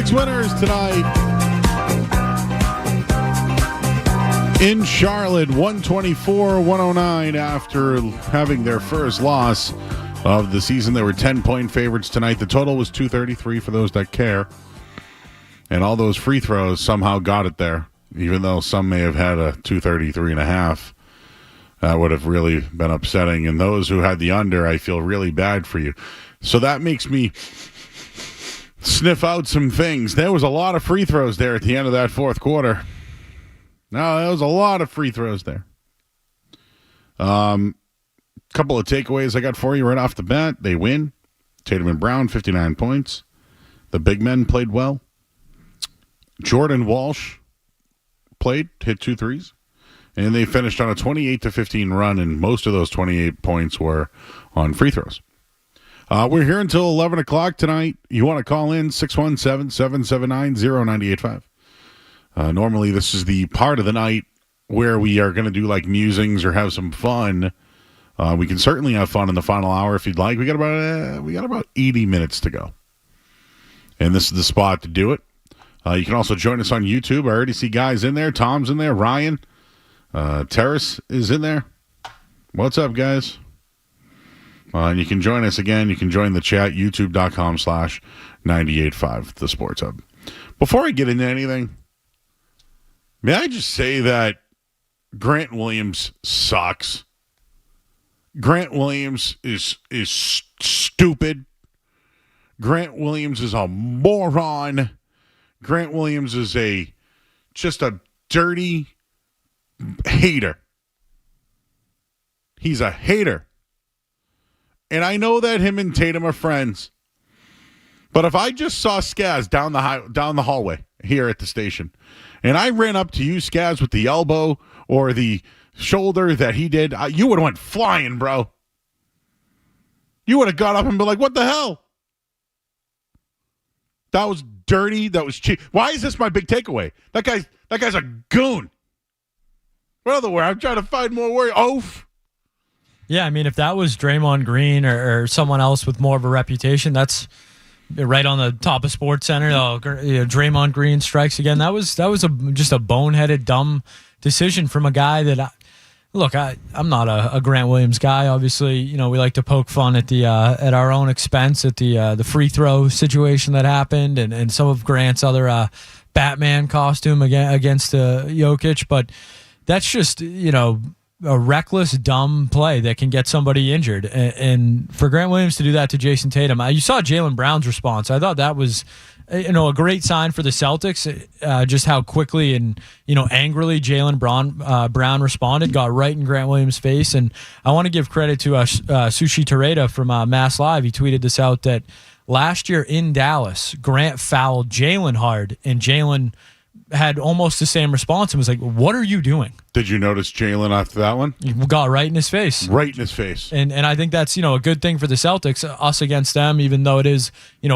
Celtics winners tonight in Charlotte, 124-109 after having their first loss of the season. They were 10-point favorites tonight. The total was 233 for those that care. And all those free throws somehow got it there, even though some may have had a 233.5. That would have really been upsetting. And those who had the under, I feel really bad for you. So that makes me sniff out some things. There was a lot of free throws there at the end of that fourth quarter. No, there was a lot of free throws there. Couple of takeaways I got for you right off the bat. They win. Tatum and Brown, 59 points. The big men played well. Jordan Walsh hit 2 threes. And they finished on a 28-15 run, and most of those 28 points were on free throws. We're here until 11 o'clock tonight. You want to call in 617-779-0985. Normally, this is the part of the night where we are going to do like musings or have some fun. We can certainly have fun in the final hour if you'd like. We got about 80 minutes to go, and this is the spot to do it. You can also join us on YouTube. I already see guys in there. Tom's in there. Ryan Terrace is in there. What's up, guys? And you can join us again. You can join the chat, youtube.com/985, the Sports Hub. Before I get into anything, may I just say that Grant Williams sucks. Grant Williams is stupid. Grant Williams is a moron. Grant Williams is just a dirty hater. He's a hater. And I know that him and Tatum are friends. But if I just saw Skaz down the hallway here at the station, and I ran up to you, Skaz, with the elbow or the shoulder that he did, you would have went flying, bro. You would have got up and been like, what the hell? That was dirty. That was cheap. Why is this my big takeaway? That guy's a goon. What other word? I'm trying to find more word. Oaf. Yeah, I mean, if that was Draymond Green or someone else with more of a reputation, that's right on the top of Sports Center. Draymond Green strikes again. That was just a boneheaded, dumb decision from a guy that. I'm not a Grant Williams guy. Obviously, we like to poke fun at at our own expense at the free throw situation that happened and some of Grant's other Batman costume against Jokic, but that's just a reckless, dumb play that can get somebody injured. And for Grant Williams to do that to Jason Tatum, you saw Jaylen Brown's response. I thought that was, a great sign for the Celtics, just how quickly and, angrily Jaylen Brown responded, got right in Grant Williams' face. And I want to give credit to Sushi Tereda from Mass Live. He tweeted this out that last year in Dallas, Grant fouled Jaylen hard, and Jaylen had almost the same response and was like, what are you doing? Did you notice Jaylen after that one? He got right in his face. Right in his face. And I think that's, a good thing for the Celtics, us against them, even though it is,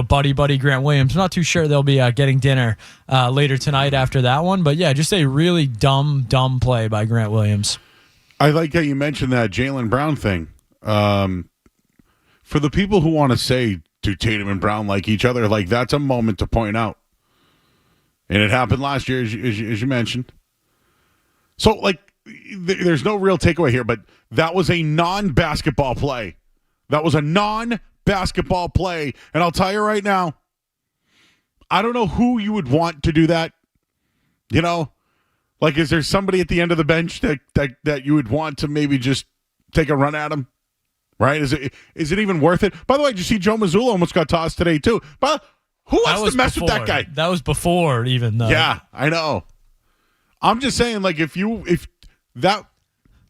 buddy Grant Williams. I'm not too sure they'll be getting dinner later tonight after that one. But, yeah, just a really dumb play by Grant Williams. I like how you mentioned that Jaylen Brown thing. For the people who want to say, do Tatum and Brown like each other, like that's a moment to point out. And it happened last year, as you mentioned. So, there's no real takeaway here, but that was a non-basketball play. That was a non-basketball play. And I'll tell you right now, I don't know who you would want to do that. Is there somebody at the end of the bench that you would want to maybe just take a run at him? Right? Is it even worth it? By the way, did you see Joe Mazzulla almost got tossed today, too? But who wants to mess with that guy? That was before even though. Yeah, I know. I'm just saying, if that.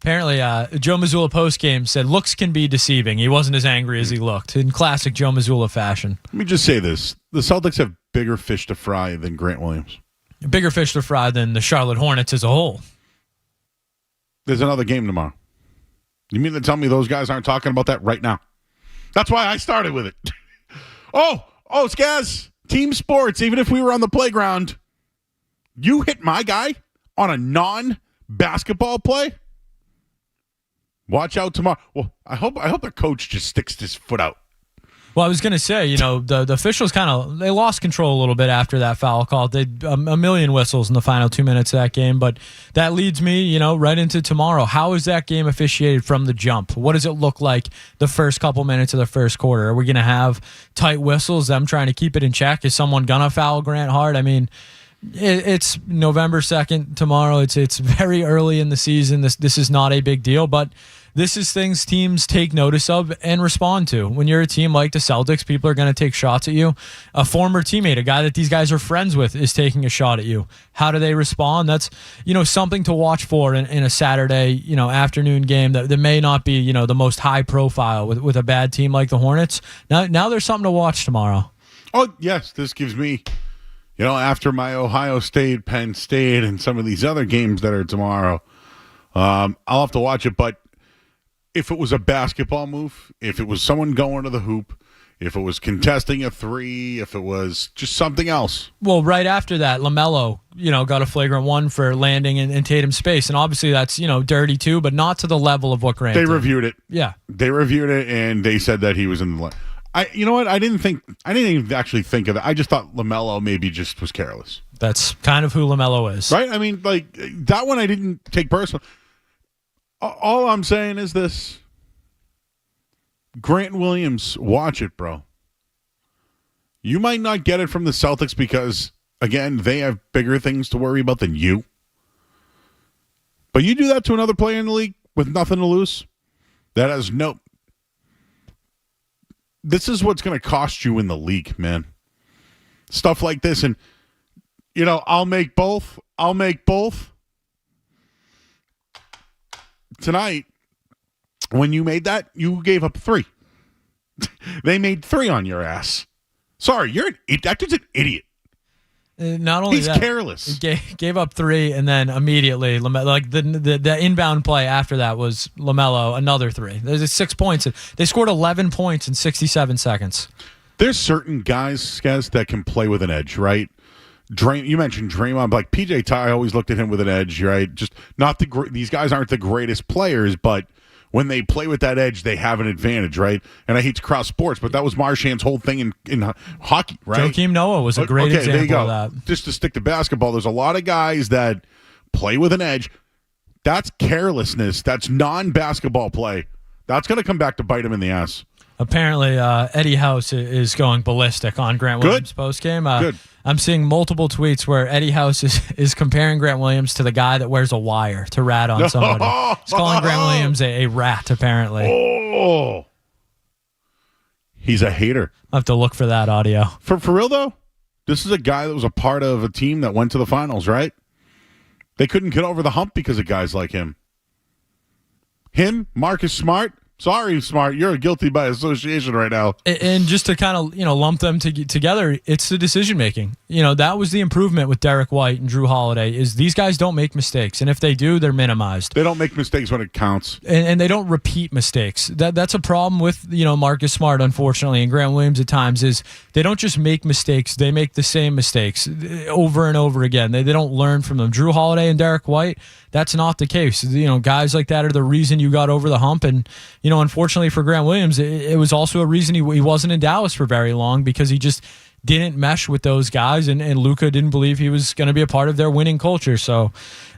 Apparently, Joe Mazzulla postgame said looks can be deceiving. He wasn't as angry as he looked in classic Joe Mazzulla fashion. Let me just say this. The Celtics have bigger fish to fry than Grant Williams. Bigger fish to fry than the Charlotte Hornets as a whole. There's another game tomorrow. You mean to tell me those guys aren't talking about that right now? That's why I started with it. Oh, Skaz, team sports, even if we were on the playground, you hit my guy on a non-basketball play? Watch out tomorrow. Well, I hope the coach just sticks his foot out. Well, I was going to say, the officials they lost control a little bit after that foul call. They a million whistles in the final 2 minutes of that game, but that leads me, right into tomorrow. How is that game officiated from the jump? What does it look like the first couple minutes of the first quarter? Are we going to have tight whistles? Them trying to keep it in check? Is someone going to foul Grant Hart? I mean, it's November 2nd tomorrow. It's very early in the season. This is not a big deal, but this is things teams take notice of and respond to. When you're a team like the Celtics, people are going to take shots at you. A former teammate, a guy that these guys are friends with, is taking a shot at you. How do they respond? That's something to watch for in a Saturday afternoon game that may not be the most high profile with a bad team like the Hornets. Now there's something to watch tomorrow. Oh yes, this gives me, after my Ohio State, Penn State, and some of these other games that are tomorrow, I'll have to watch it, but. If it was a basketball move, if it was someone going to the hoop, if it was contesting a three, if it was just something else. Well, right after that, LaMelo, got a flagrant one for landing in Tatum's space. And obviously that's, dirty too, but not to the level of what Grant did. They reviewed it. Yeah. They reviewed it, and they said that he was in the you know what? I didn't even actually think of that. I just thought LaMelo maybe just was careless. That's kind of who LaMelo is. Right? I mean, that one I didn't take personal. All I'm saying is this. Grant Williams, watch it, bro. You might not get it from the Celtics because, again, they have bigger things to worry about than you. But you do that to another player in the league with nothing to lose, that has no... This is what's going to cost you in the league, man. Stuff like this. And, I'll make both. Tonight, when you made that, you gave up 3. They made 3 on your ass. Sorry, that dude's an idiot. Not only he's that, careless. He gave up 3, and then immediately, the inbound play after that was LaMelo, another 3. There's 6 points. They scored 11 points in 67 seconds. There's certain guys, that can play with an edge, right? You mentioned Draymond, like PJ Ty always looked at him with an edge, right? Just not these guys aren't the greatest players, but when they play with that edge, they have an advantage, right? And I hate to cross sports, but that was Marchand's whole thing in hockey, right? Joakim Noah was a great example there you go. of that. Just to stick to basketball, there's a lot of guys that play with an edge. That's carelessness. That's non-basketball play. That's going to come back to bite him in the ass. Apparently, Eddie House is going ballistic on Grant Williams' postgame. Good. I'm seeing multiple tweets where Eddie House is comparing Grant Williams to the guy that wears a wire to rat on somebody. He's calling Grant Williams a rat, apparently. Oh. He's a hater. I'll have to look for that audio. For real, though, this is a guy that was a part of a team that went to the finals, right? They couldn't get over the hump because of guys like him. Marcus Smart. Sorry, Smart, you're guilty by association right now. And just to kind of, lump them together, it's the decision making. That was the improvement with Derek White and Drew Holiday is these guys don't make mistakes. And if they do, they're minimized. They don't make mistakes when it counts. And they don't repeat mistakes. That's a problem with, Marcus Smart, unfortunately, and Grant Williams at times is they don't just make mistakes. They make the same mistakes over and over again. They don't learn from them. Drew Holiday and Derek White, that's not the case. Guys like that are the reason you got over the hump. And, unfortunately for Grant Williams, it was also a reason he wasn't in Dallas for very long because he just didn't mesh with those guys, and Luka didn't believe he was going to be a part of their winning culture. So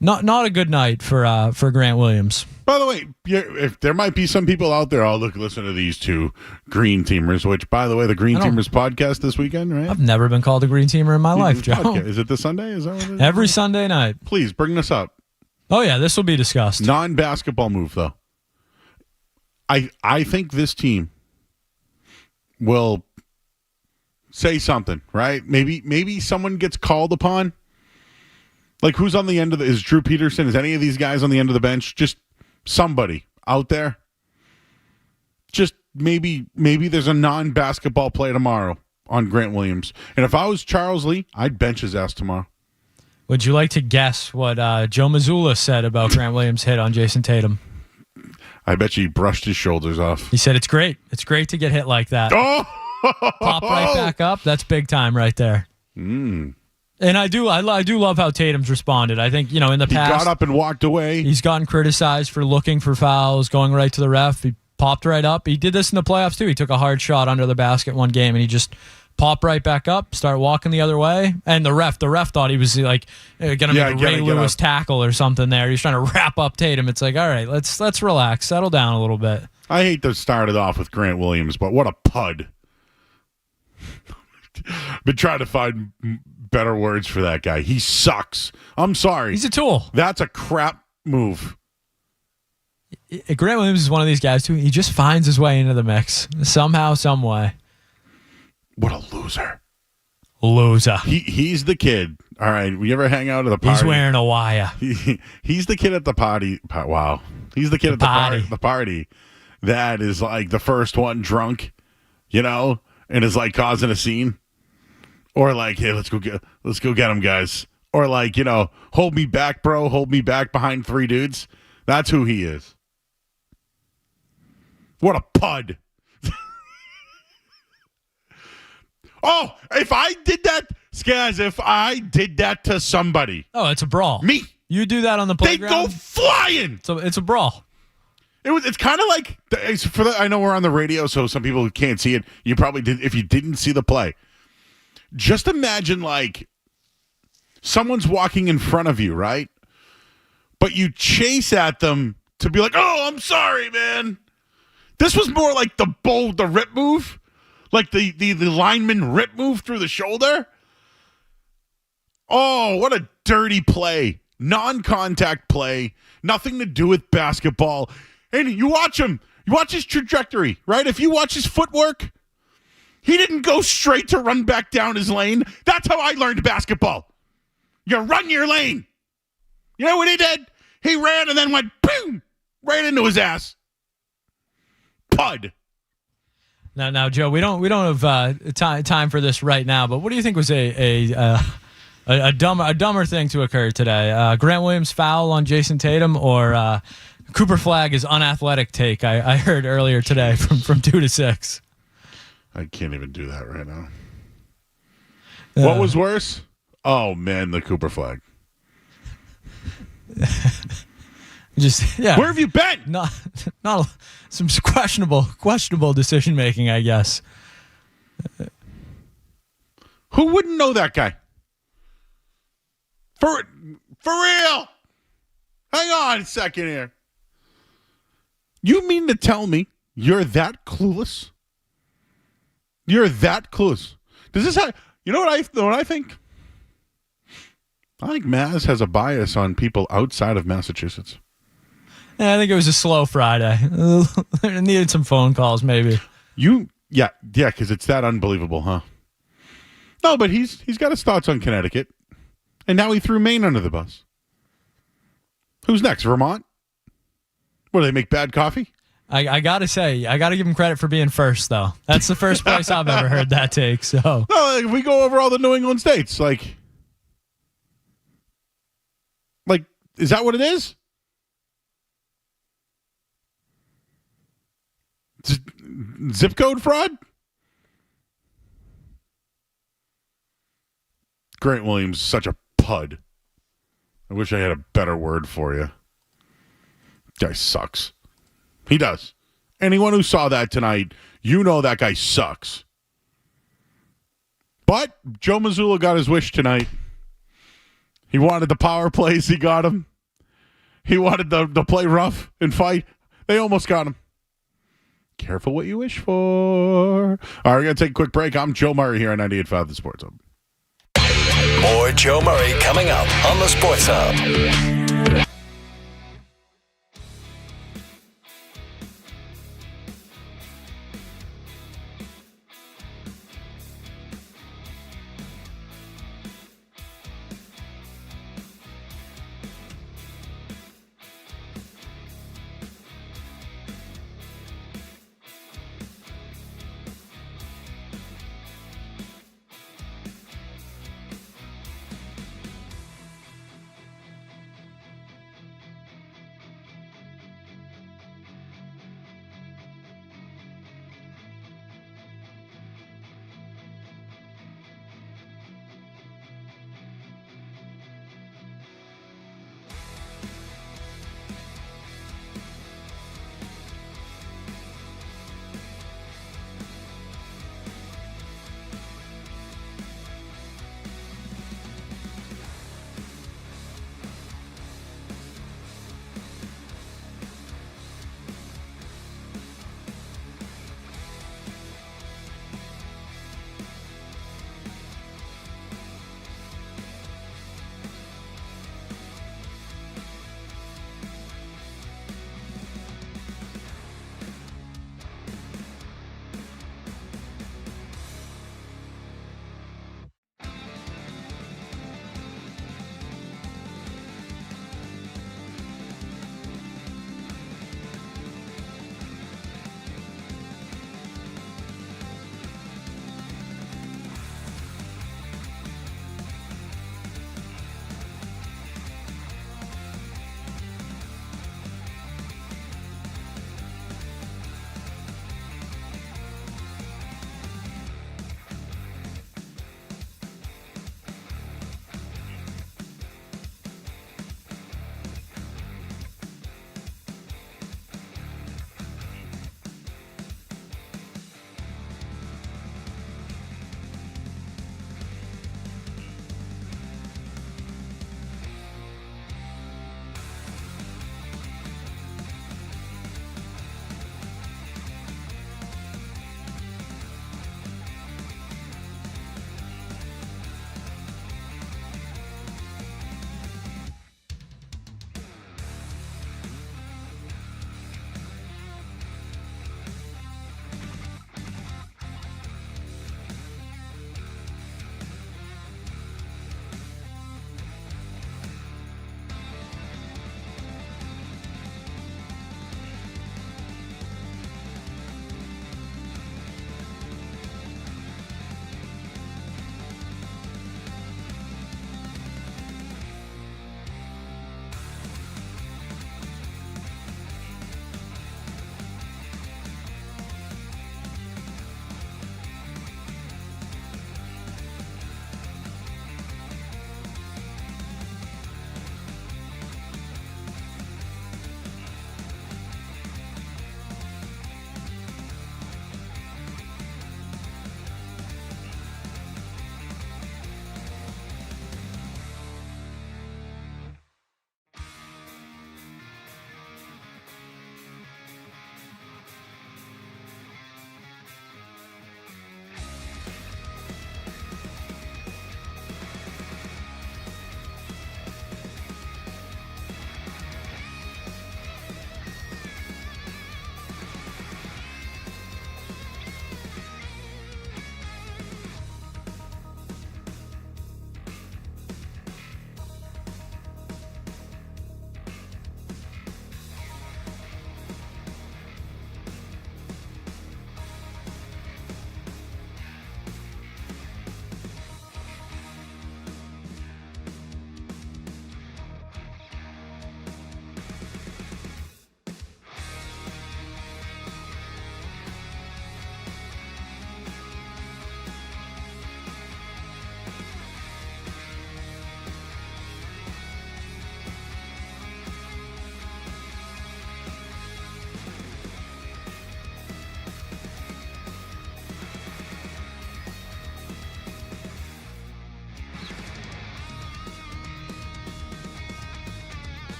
not a good night for Grant Williams. By the way, if there might be some people out there, listen to these two Green Teamers, which, by the way, the Green Teamers podcast this weekend, right? I've never been called a Green Teamer in my life, Joe. Podcast. Is it this Sunday? Is that what it is? Every Sunday night. Please, bring this up. Oh, yeah, this will be discussed. Non-basketball move, though. I think this team will say something, right? Maybe someone gets called upon. Like, who's on the end of is Drew Peterson? Is any of these guys on the end of the bench? Just somebody out there. Just maybe there's a non-basketball play tomorrow on Grant Williams. And if I was Charles Lee, I'd bench his ass tomorrow. Would you like to guess what Joe Mazzulla said about Grant Williams' hit on Jason Tatum? I bet you he brushed his shoulders off. He said it's great. It's great to get hit like that. Oh! Pop right back up. That's big time right there. And I do love how Tatum's responded. I think, in the past, he got up and walked away. He's gotten criticized for looking for fouls, going right to the ref. He popped right up. He did this in the playoffs too. He took a hard shot under the basket one game, and he just popped right back up, start walking the other way. And the ref thought he was like going to make a Ray Lewis tackle or something there. He's trying to wrap up Tatum. It's like, all right, let's relax, settle down a little bit. I hate to start it off with Grant Williams, but what a pud. Been trying to find better words for that guy. He sucks. I'm sorry. He's a tool. That's a crap move. Grant Williams is one of these guys, too. He just finds his way into the mix somehow, some way. What a loser. Loser. He's the kid. All right. We ever hang out at the party? He's wearing a wire. He's the kid at the party. Wow. He's the kid at the party that is like the first one drunk, and is like causing a scene. Or like, hey, let's go get him, guys. Or like, hold me back, bro. Hold me back behind three dudes. That's who he is. What a pud. Oh, if I did that, Skaz, if I did that to somebody. Oh, it's a brawl. Me. You do that on the playground. They go flying. So it's a brawl. It's kind of like, I know we're on the radio, so some people can't see it. You probably did if you didn't see the play. Just imagine like someone's walking in front of you, right? But you chase at them to be like, oh, I'm sorry, man. This was more like the rip move, like the lineman rip move through the shoulder. Oh, what a dirty play. Non-contact play. Nothing to do with basketball. And you watch him. You watch his trajectory, right? If you watch his footwork, he didn't go straight to run back down his lane. That's how I learned basketball. You run your lane. You know what he did? He ran and then went boom right into his ass. Pud. Now, Joe, we don't have time for this right now. But what do you think was a dumber thing to occur today? Grant Williams foul on Jason Tatum or Cooper Flagg is unathletic take? I heard earlier today from 2 to 6. I can't even do that right now. What was worse? Oh man, the Cooper Flagg. Where have you been? Not some questionable decision making, I guess. Who wouldn't know that guy? For real? Hang on a second here. You mean to tell me you're that clueless? You're that clueless. Does this have, you know what I think? I think Maz has a bias on people outside of Massachusetts. Yeah, I think it was a slow Friday. Needed some phone calls, maybe. Yeah, because it's that unbelievable, huh? No, but he's got his thoughts on Connecticut, and now he threw Maine under the bus. Who's next? Vermont? What, do they make bad coffee? I gotta say, I gotta give him credit for being first, though. That's the first place I've ever heard that take. So no, if we go over all the New England states, like, is that what it is? Zip code fraud? Grant Williams is such a pud. I wish I had a better word for you. Guy sucks. He does. Anyone who saw that tonight, you know that guy sucks. But Joe Mazzulla got his wish tonight. He wanted the power plays. He got him. He wanted to play rough and fight. They almost got him. Careful what you wish for. All right, we're going to take a quick break. I'm Joe Murray here on 98.5 The Sports Hub. More Joe Murray coming up on The Sports Hub.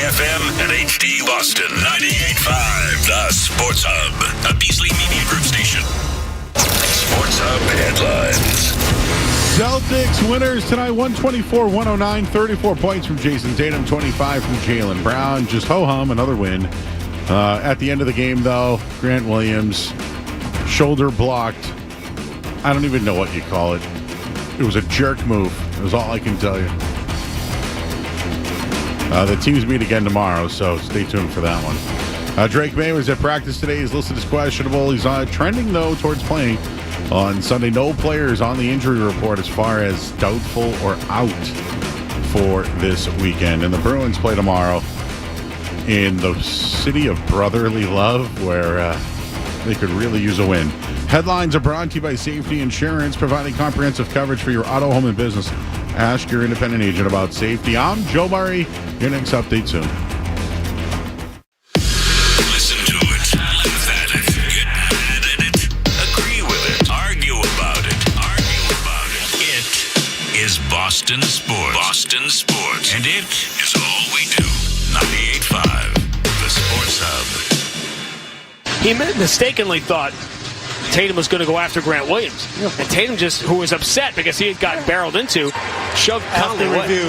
FM and HD Boston 98.5. The Sports Hub, a Beasley Media Group station. Sports Hub headlines. Celtics winners tonight, 124-109, 34 points from Jason Tatum, 25 from Jaylen Brown. Just ho-hum, another win. At the end of the game, though, Grant Williams, shoulder blocked. I don't even know what you call it. It was a jerk move. That's all I can tell you. The teams meet again tomorrow, so stay tuned for that one. Drake May was at practice today. He's listed as questionable. He's trending, though, towards playing on Sunday. No players on the injury report as far as doubtful or out for this weekend. And the Bruins play tomorrow in the city of brotherly love, where they could really use a win. Headlines are brought to you by Safety Insurance, providing comprehensive coverage for your auto, home, and business. Ask your independent agent about safety. I'm Joe Murray. Your next update soon. Listen to it, laugh at it, get mad at it, agree with it, argue about it. It is Boston Sports. Boston Sports. And it is all we do. 98.5, the Sports Hub. He mistakenly thought Tatum was going to go after Grant Williams. And Tatum who was upset because he had gotten barreled into, shoved Conley away. Review,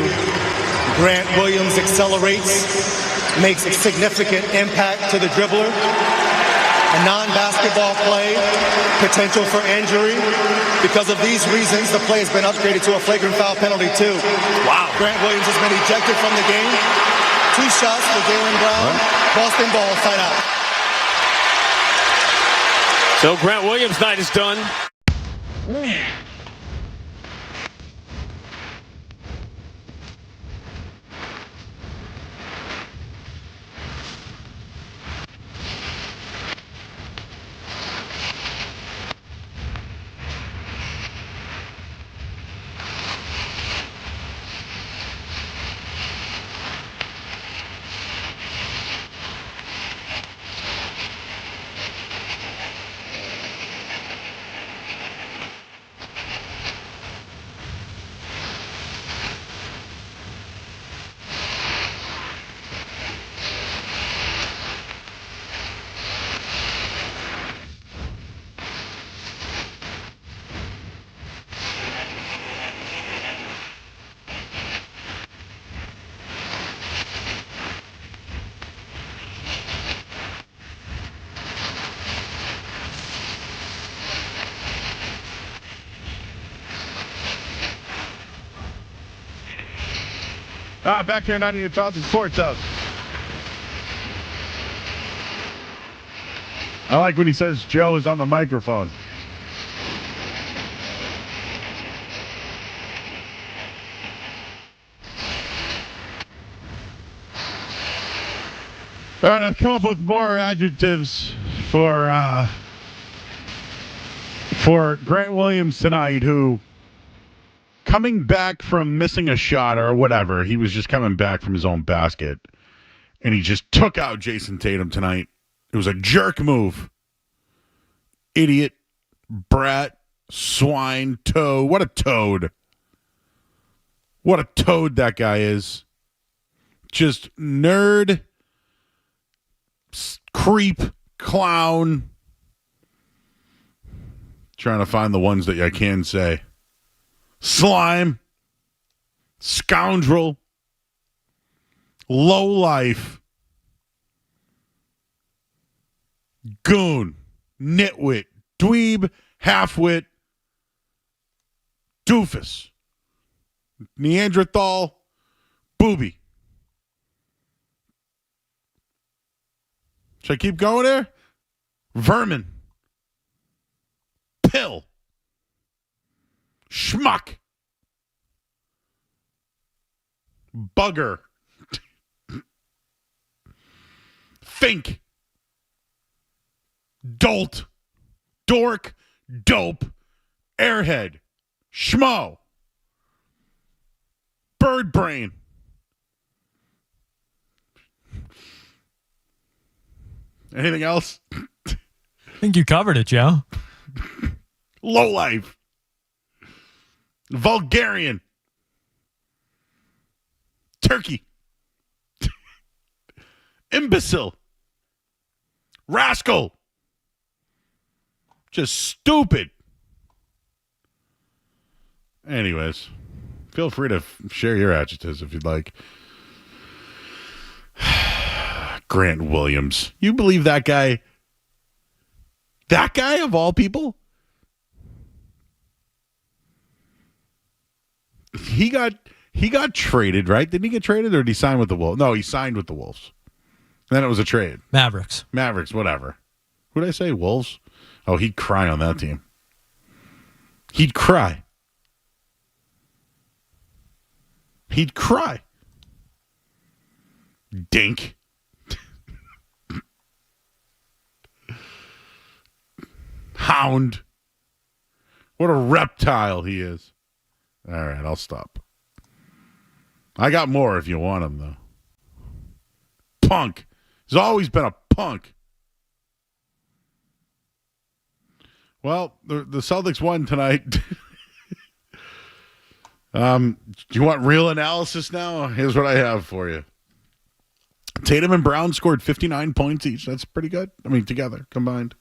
Grant Williams accelerates, makes a significant impact to the dribbler. A non-basketball play, potential for injury. Because of these reasons, the play has been upgraded to a flagrant foul penalty too. Wow. Grant Williams has been ejected from the game. 2 shots for Jaylen Brown. Boston ball, side out. So Grant Williams' night is done. Back here, 98,000 Sports Hub. I like when he says Joe is on the microphone. All right, I've come up with more adjectives for Grant Williams tonight, who, coming back from missing a shot or whatever, he was just coming back from his own basket, and he just took out Jason Tatum tonight. It was a jerk move. Idiot, brat, swine, toad. What a toad. What a toad that guy is. Just nerd, creep, clown. Trying to find the ones that I can say. Slime, scoundrel, lowlife, goon, nitwit, dweeb, halfwit, doofus, Neanderthal, booby. Should I keep going there? Vermin, pill, schmuck, bugger, fink, dolt, dork, dope, airhead, schmo, bird brain. Anything else? I think you covered it, Joe. Lowlife. Vulgarian. Turkey. Imbecile. Rascal. Just stupid. Anyways, feel free to share your adjectives if you'd like. Grant Williams. You believe that guy? That guy of all people? He got traded, right? Didn't he get traded, or did he sign with the Wolves? No, he signed with the Wolves. Then it was a trade. Mavericks, whatever. Who did I say? Wolves? Oh, he'd cry on that team. He'd cry. Dink. Hound. What a reptile he is. All right, I'll stop. I got more if you want him, though. Punk. He's always been a punk. Well, the Celtics won tonight. Do you want real analysis now? Here's what I have for you. Tatum and Brown scored 59 points each. That's pretty good. I mean, together, combined.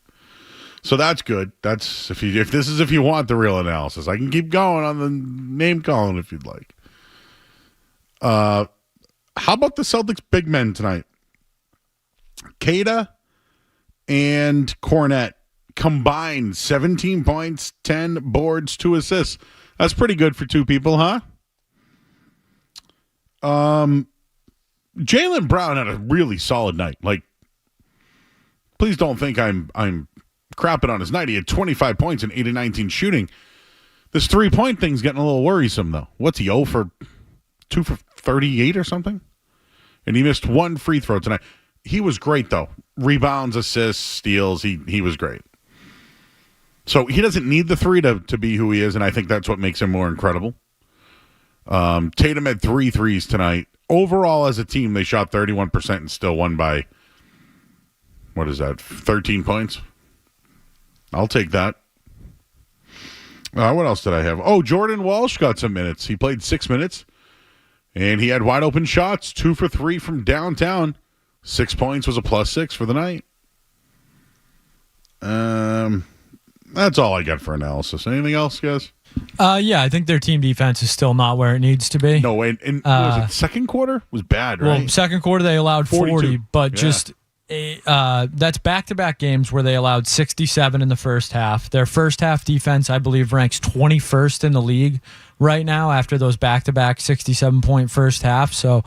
So that's good. That's if you want the real analysis. I can keep going on the name calling if you'd like. How about the Celtics big men tonight? Cada and Cornette combined 17 points, 10 boards, 2 assists. That's pretty good for two people, huh? Jaylen Brown had a really solid night. Like, please don't think I'm crapping on his night. He had 25 points and 8 of 19 shooting. This 3-point thing's getting a little worrisome, though. What's he, 2 for 38 or something? And he missed 1 free throw tonight. He was great, though. Rebounds, assists, steals. He was great. So he doesn't need the 3 to be who he is, and I think that's what makes him more incredible. Tatum had 3 threes tonight. Overall, as a team, they shot 31% and still won by, 13 points? I'll take that. What else did I have? Oh, Jordan Walsh got some minutes. He played 6 minutes, and he had wide open shots, 2 for 3 from downtown. 6 points was a +6 for the night. That's all I got for analysis. Anything else, guys? Yeah, I think their team defense is still not where it needs to be. No, and was it second quarter? Was bad, right? Well, second quarter they allowed 40, but just that's back-to-back games where they allowed 67 in the first half. Their first half defense, I believe, ranks 21st in the league right now after those back-to-back 67-point first half. So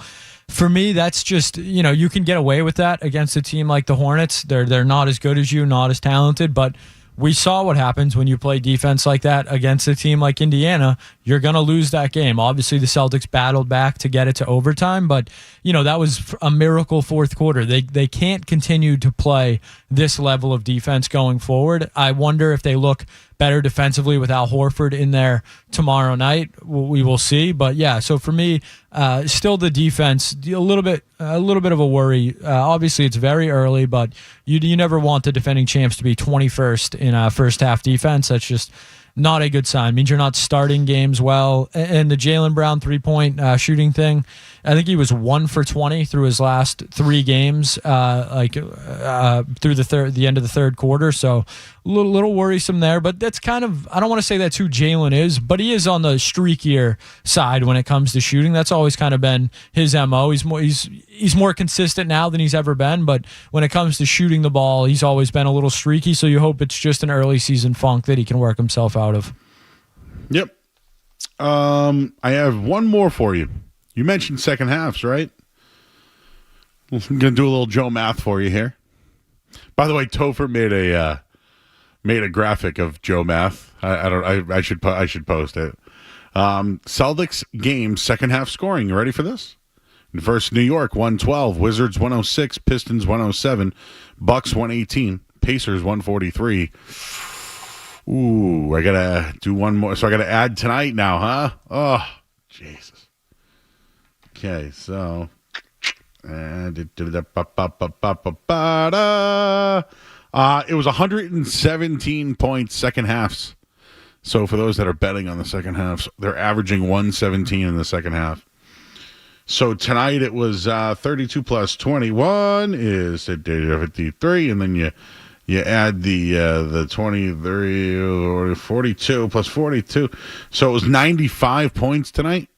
for me, that's just, you can get away with that against a team like the Hornets. They're not as good as you, not as talented, but we saw what happens when you play defense like that against a team like Indiana. You're going to lose that game. Obviously, the Celtics battled back to get it to overtime, but that was a miracle fourth quarter. They can't continue to play this level of defense going forward. I wonder if they look better defensively with Al Horford in there tomorrow night. We will see. But yeah, so for me, still the defense, a little bit of a worry. Obviously, it's very early, but you never want the defending champs to be 21st in first half defense. That's just not a good sign. It means you're not starting games well. And the Jaylen Brown 3-point shooting thing, I think he was 1 for 20 through his last 3 games, through the end of the third quarter. So a little worrisome there. But that's kind of, I don't want to say that's who Jaylen is, but he is on the streakier side when it comes to shooting. That's always kind of been his MO. He's more consistent now than he's ever been, but when it comes to shooting the ball, he's always been a little streaky. So you hope it's just an early season funk that he can work himself out of. Yep. I have one more for you. You mentioned second halves, right? I'm going to do a little Joe math for you here. By the way, Topher made a graphic of Joe math. I should post it. Celtics game second half scoring. You ready for this? Versus New York 112, Wizards 106, Pistons 107, Bucks 118, Pacers 143. Ooh, I gotta do one more. So I gotta add tonight now, huh? Oh, Jesus. Okay, so it was 117 points second halves. So for those that are betting on the second halves, they're averaging 117 in the second half. So tonight it was 32 plus 21 is 53, and then you add the 23 or 42 plus 42. So it was 95 points tonight.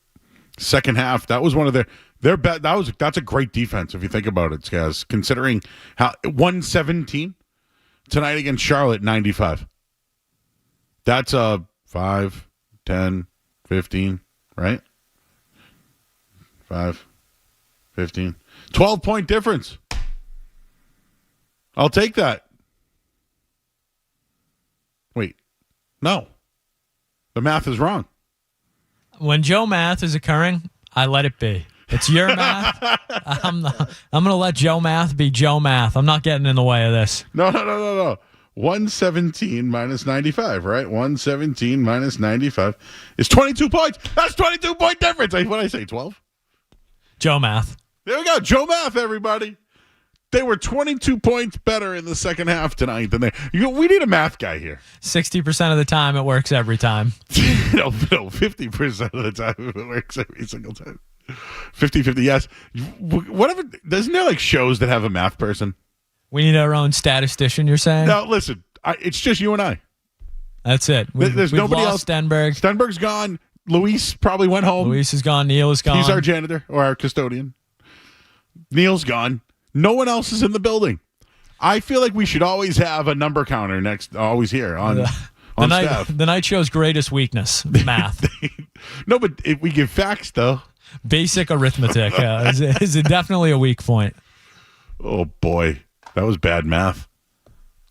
Second half, that was one of their bet. That's a great defense if you think about it, guys. Considering how 117 tonight against Charlotte, 95. That's a 5, 10, 15, right? 5, 15, 12-point difference. I'll take that. Wait, no. The math is wrong. When Joe math is occurring, I let it be. It's your math. I'm going to let Joe math be Joe math. I'm not getting in the way of this. No. 117 minus 95, right? 117 minus 95 is 22 points. That's 22-point difference. What did I say, 12? Joe math. There we go. Joe math, everybody. They were 22 points better in the second half tonight than we need a math guy here. 60% of the time, it works every time. No, 50% of the time it works every single time. 50-50, yes. Whatever. Isn't there like shows that have a math person? We need our own statistician, you're saying? No, listen. It's just you and I. That's it. There's we've nobody lost else. Stenberg. Stenberg's gone. Luis probably went home. Luis is gone. Neil is gone. He's our janitor or our custodian. Neil's gone. No one else is in the building. I feel like we should always have a number counter always here on staff. The night show's greatest weakness, math. No, but if we give facts, though. Basic arithmetic is definitely a weak point. Oh, boy. That was bad math.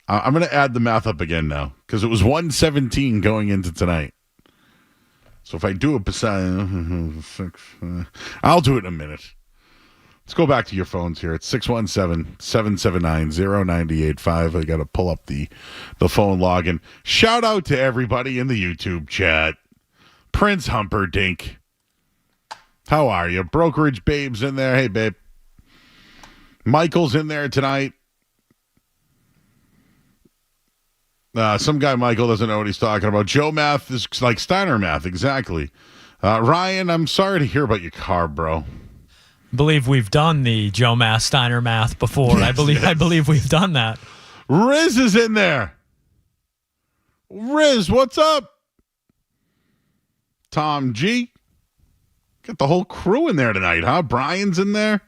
I'm going to add the math up again now because it was 117 going into tonight. So if I do a percent, I'll do it in a minute. Let's go back to your phones here. It's 617-779-0985. I got to pull up the phone login. Shout out to everybody in the YouTube chat. Prince Humperdinck. How are you? Brokerage Babe's in there. Hey, babe. Michael's in there tonight. Some guy, Michael, doesn't know what he's talking about. Joe math is like Steiner math. Exactly. Ryan, I'm sorry to hear about your car, bro. I believe we've done the Joe Math Steiner math before. Yes, I believe we've done that. Riz is in there. Riz, what's up? Tom G. Got the whole crew in there tonight, huh? Brian's in there.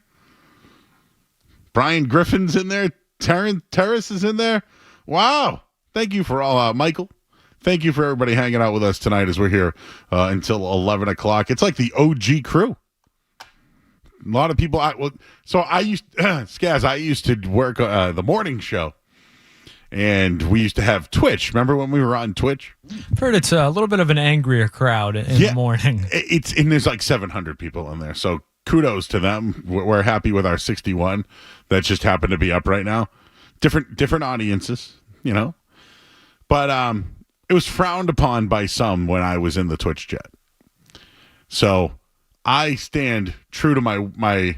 Brian Griffin's in there. Terrace is in there. Wow. Thank you for all Michael. Thank you for everybody hanging out with us tonight as we're here until 11 o'clock. It's like the OG crew. A lot of people. I used to work the morning show, and we used to have Twitch. Remember when we were on Twitch? I've heard it's a little bit of an angrier crowd in the morning. And there's like 700 people in there. So kudos to them. We're happy with our 61 that just happened to be up right now. Different audiences, you know. But it was frowned upon by some when I was in the Twitch chat. So I stand true to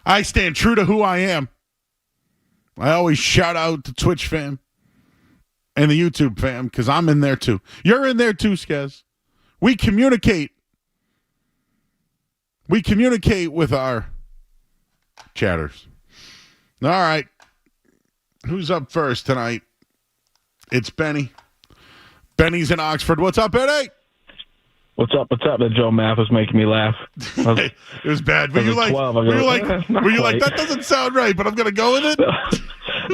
I stand true to who I am. I always shout out the Twitch fam and the YouTube fam because I'm in there too. You're in there too, Skaz. We communicate. We communicate with our chatters. All right. Who's up first tonight? It's Benny. Benny's in Oxford. What's up, Benny? What's up? That Joe math was making me laugh. It was bad. Were you like, that doesn't sound right, but I'm going to go with it?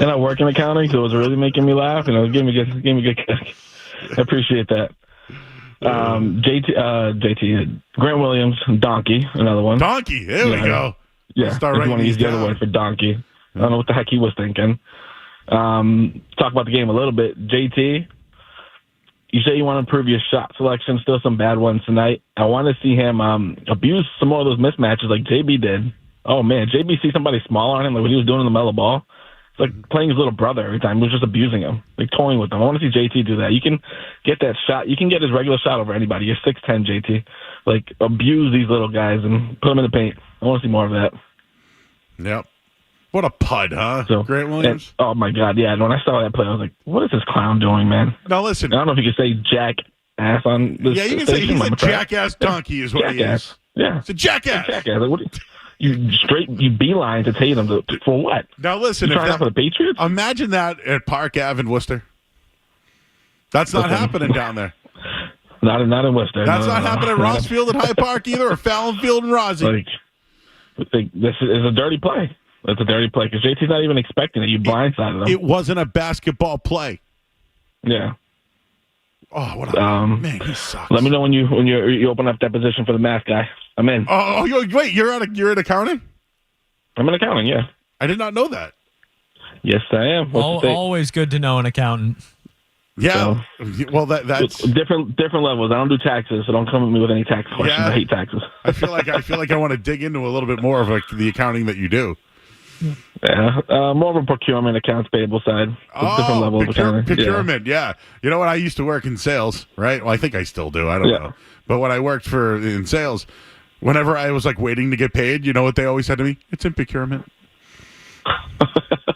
And I work in accounting, so it was really making me laugh, and it was giving me a good kick. I appreciate that. JT, Grant Williams, Donkey, another one. Donkey, there we go. Yeah, start writing these the other one for Donkey. I don't know what the heck he was thinking. Talk about the game a little bit. JT, you say you want to improve your shot selection. Still some bad ones tonight. I want to see him abuse some more of those mismatches like JB did. Oh, man, JB see somebody smaller on him, like what he was doing in the mellow ball. It's like playing his little brother every time. He was just abusing him, like toying with him. I want to see JT do that. You can get that shot. You can get his regular shot over anybody. You're 6'10", JT. Like, abuse these little guys and put them in the paint. I want to see more of that. Yep. What a pud, huh? Grant Williams? Oh, my God, yeah. And when I saw that play, I was like, what is this clown doing, man? Now, listen. I don't know if you could say jackass on this Yeah, you can say he's a jackass donkey is what he is. Yeah. It's a jackass. Jackass. Like, what? You beeline to Tatum for what? Now listen, you trying out for the Patriots? Imagine that at Park Ave in Worcester. That's not happening down there. Not in Worcester. That's not happening at Ross Field at Hyde Park either, or Fallon Field and Rossi. This is a dirty play. It's a dirty play because JT's not even expecting it. You blindsided him. It wasn't a basketball play. Yeah. Oh, what a man! He sucks. Let me know when you open up that position for the math guy. I'm in. Wait, you're in accounting? I'm in accounting. Yeah. I did not know that. Yes, I am. Always good to know an accountant. Yeah. So, well, that's different levels. I don't do taxes, so don't come at me with any tax questions. Yeah. I hate taxes. I feel like I want to dig into a little bit more of the accounting that you do. Yeah, more of a procurement, accounts payable side. Different level of accounting. Procurement, yeah. You know what? I used to work in sales, right? Well, I think I still do. I don't know. But when I worked in sales, whenever I was like waiting to get paid, you know what they always said to me? It's in procurement.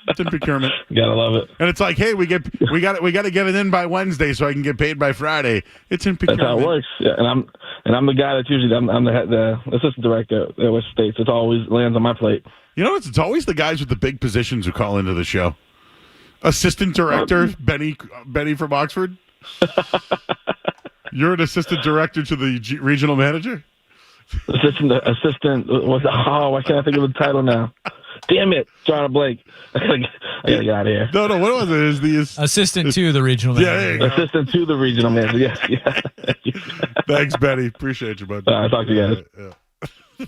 It's in procurement. You gotta love it. And it's like, hey, we got to get it in by Wednesday so I can get paid by Friday. It's in procurement. That's how it works. Yeah, and I'm the guy that's usually I'm the assistant director at West States. It always lands on my plate. You know, it's always the guys with the big positions who call into the show. Assistant director Benny from Oxford. You're an assistant director to the regional manager. Assistant. Why can't I think of the title now? Damn it, John Blake. I gotta get out of here. No, what was it? Is the assistant to the regional manager? Yeah, assistant to the regional manager. Yeah. Thanks, Benny. Appreciate you, bud. Talk to you guys. Yeah.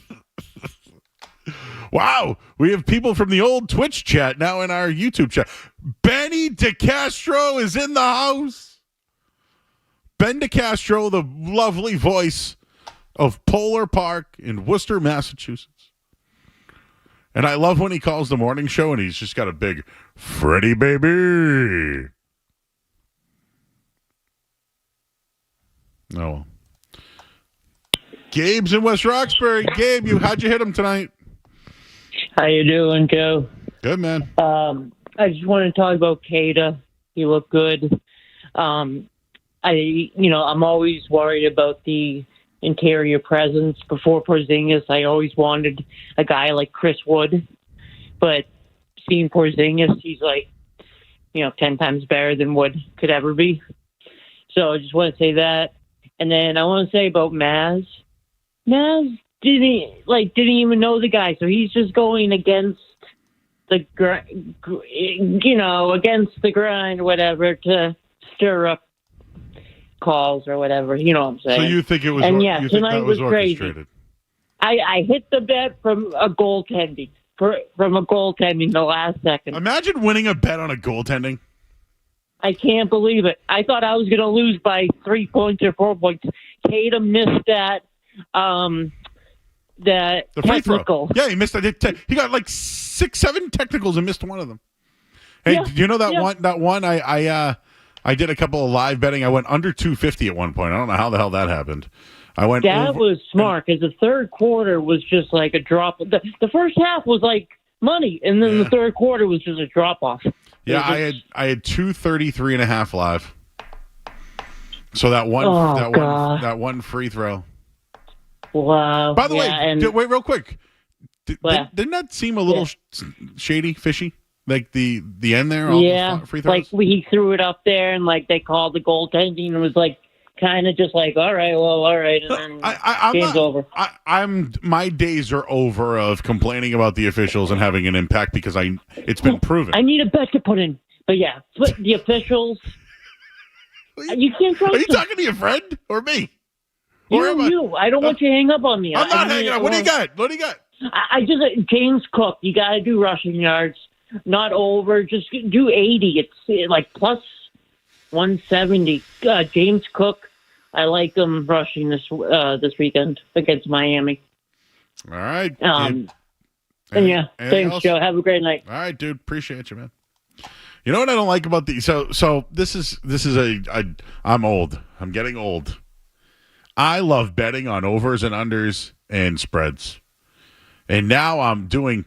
Wow, we have people from the old Twitch chat now in our YouTube chat. Benny DeCastro is in the house. Ben DeCastro, the lovely voice of Polar Park in Worcester, Massachusetts. And I love when he calls the morning show and he's just got a big Freddie baby. Oh, well. Gabe's in West Roxbury. Gabe, how'd you hit him tonight? How you doing, Joe? Good, man. I just want to talk about Cada. He looked good. I'm always worried about the interior presence. Before Porzingis, I always wanted a guy like Chris Wood, but seeing Porzingis, he's 10 times better than Wood could ever be. So I just want to say that. And then I want to say about Maz. Maz didn't even know the guy, so he's just going against the against the grind, whatever, to stir up calls or whatever. You know what I'm saying? So you think it was? And you think tonight that was crazy. orchestrated? I hit the bet from a goaltending. From a goaltending the last second. Imagine winning a bet on a goaltending. I can't believe it. I thought I was going to lose by 3 points or 4 points. Tatum missed that. The free technical. throw. Yeah, he missed it. He got like 6-7 technicals and missed one of them. Hey, do you know that one? I did a couple of live betting. I went under 250 at one point. I don't know how the hell that happened. I went. That was smart because the third quarter was just like a drop. The first half was like money, and then the third quarter was just a drop off. Yeah, I had 233.5 live. So that one free throw. Wow. By the way, wait real quick. Didn't that seem a little shady, fishy? Like the end there? The free throws? Like he threw it up there and like they called the goaltending and it was like kind of just like, all right. And then game's over. My days are over of complaining about the officials and having an impact because it's been proven. I need a bet to put in. But the officials, you can't trust them. Are you talking to your friend or me? You. I don't want you to hang up on me. I'm not hanging up. What do you got? I just James Cook. You got to do rushing yards, not over. Just do 80. It's like plus 170. James Cook. I like him rushing this weekend against Miami. All right. Thanks, Joe. Have a great night. All right, dude. Appreciate you, man. You know what I don't like about these? So this is I'm old. I'm getting old. I love betting on overs and unders and spreads. And now I'm doing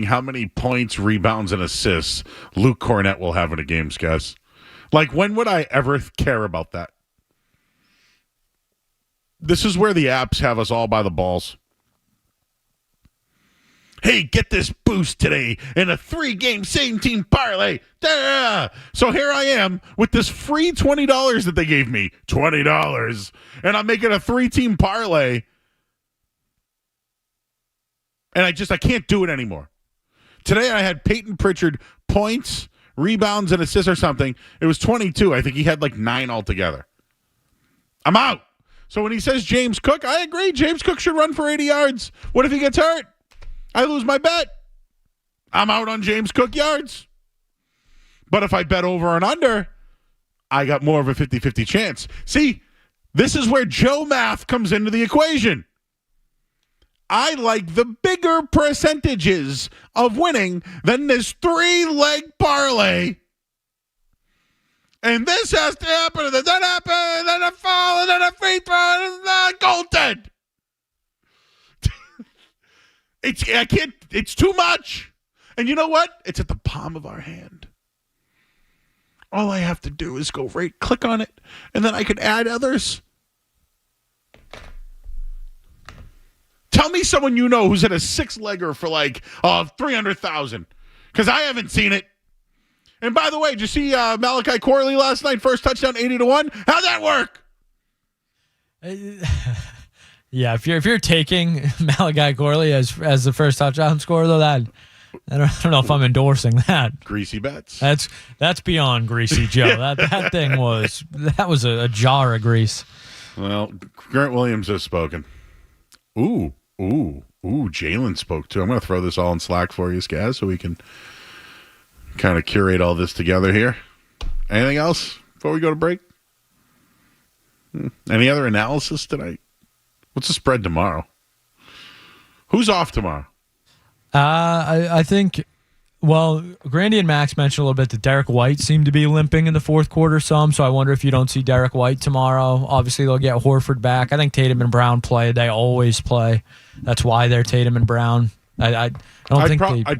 how many points, rebounds, and assists Luke Cornett will have in a game, guys. Like, when would I ever care about that? This is where the apps have us all by the balls. Hey, get this boost today in a 3-game same team parlay. Duh! So here I am with this free $20 that they gave me. $20. And I'm making a 3-team parlay. And I can't do it anymore. Today I had Peyton Pritchard points, rebounds, and assists or something. It was 22. I think he had like 9 altogether. I'm out. So when he says James Cook, I agree. James Cook should run for 80 yards. What if he gets hurt? I lose my bet. I'm out on James Cook yards. But if I bet over and under, I got more of a 50-50 chance. See, this is where Joe math comes into the equation. I like the bigger percentages of winning than this 3-leg parlay. And this has to happen, and then that happen, and then a foul, and then a free throw, and then a goaltend. It's too much. And you know what? It's at the palm of our hand. All I have to do is go click on it, and then I can add others. Tell me someone you know who's at a 6-legger for like 300,000, because I haven't seen it. And by the way, did you see Malachi Corley last night? First touchdown, 80-1. How'd that work? Yeah, if you're taking Malachi Corley as the first touchdown scorer, though, I don't know if I'm endorsing that. Greasy bets. That's beyond greasy, Joe. That thing was a jar of grease. Well, Grant Williams has spoken. Ooh, Jalen spoke too. I'm going to throw this all in Slack for you, Skaz, so we can kind of curate all this together here. Anything else before we go to break? Any other analysis tonight? What's the spread tomorrow? Who's off tomorrow? I think, well, Grandy and Max mentioned a little bit that Derek White seemed to be limping in the fourth quarter some, so I wonder if you don't see Derek White tomorrow. Obviously, they'll get Horford back. I think Tatum and Brown play. They always play. That's why they're Tatum and Brown. I'd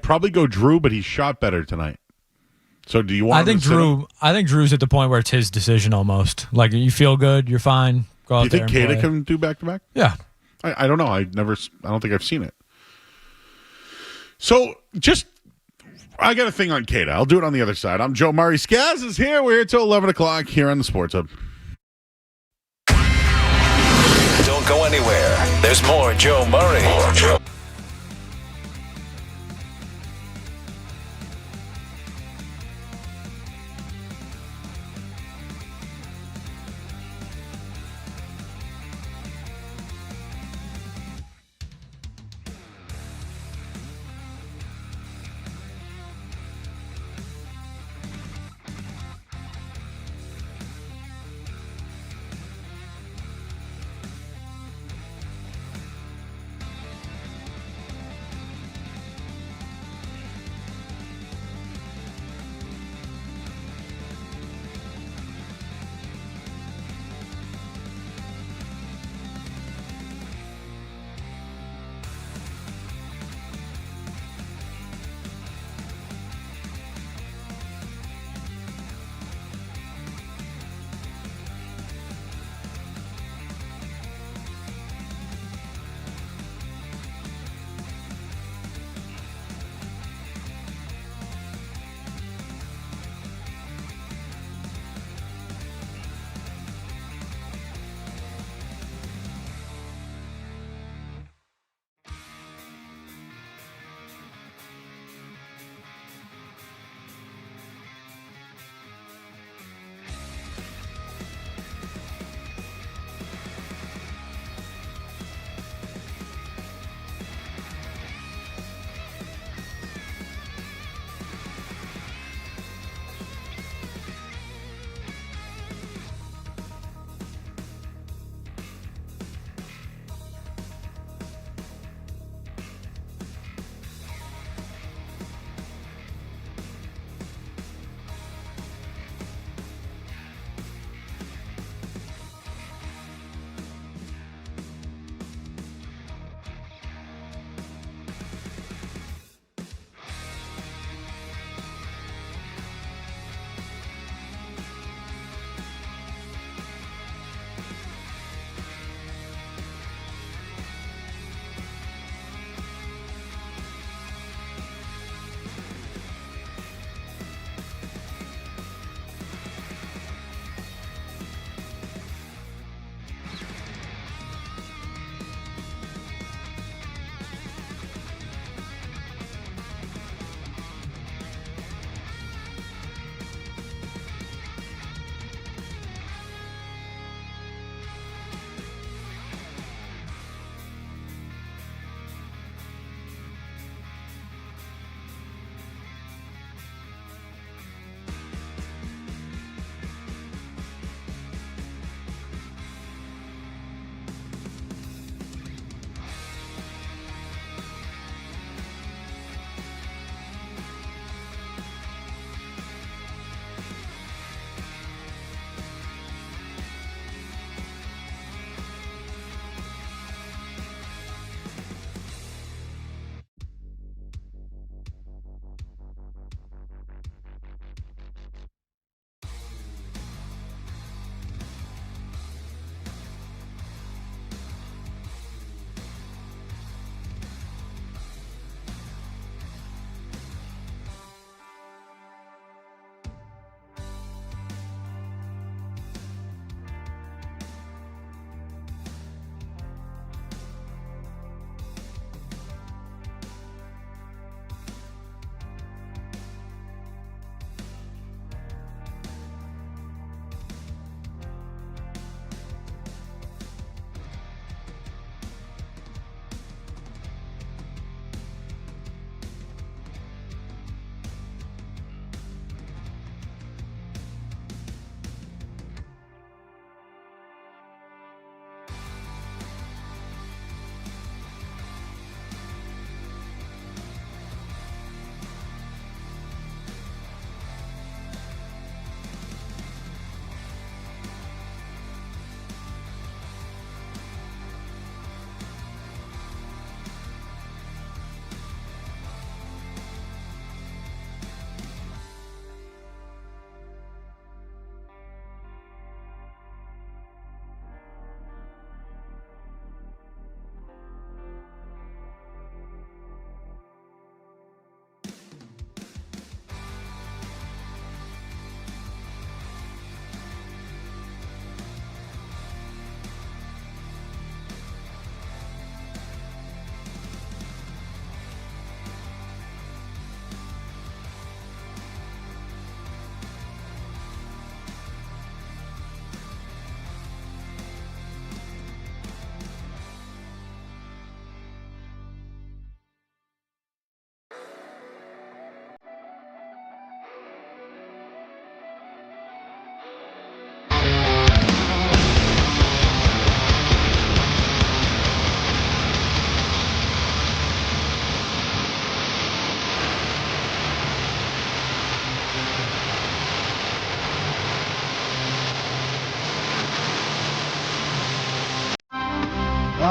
probably go Drew, but he shot better tonight. So do you want? I think Drew's at the point where it's his decision almost. Like, you feel good, you're fine. Go out there. Do you think Kata can do back-to-back? Yeah. I don't know. I don't think I've seen it. So I got a thing on Kata. I'll do it on the other side. I'm Joe Murray. Skaz is here. We're here till 11 o'clock here on the Sports Hub. Don't go anywhere. There's more Joe Murray.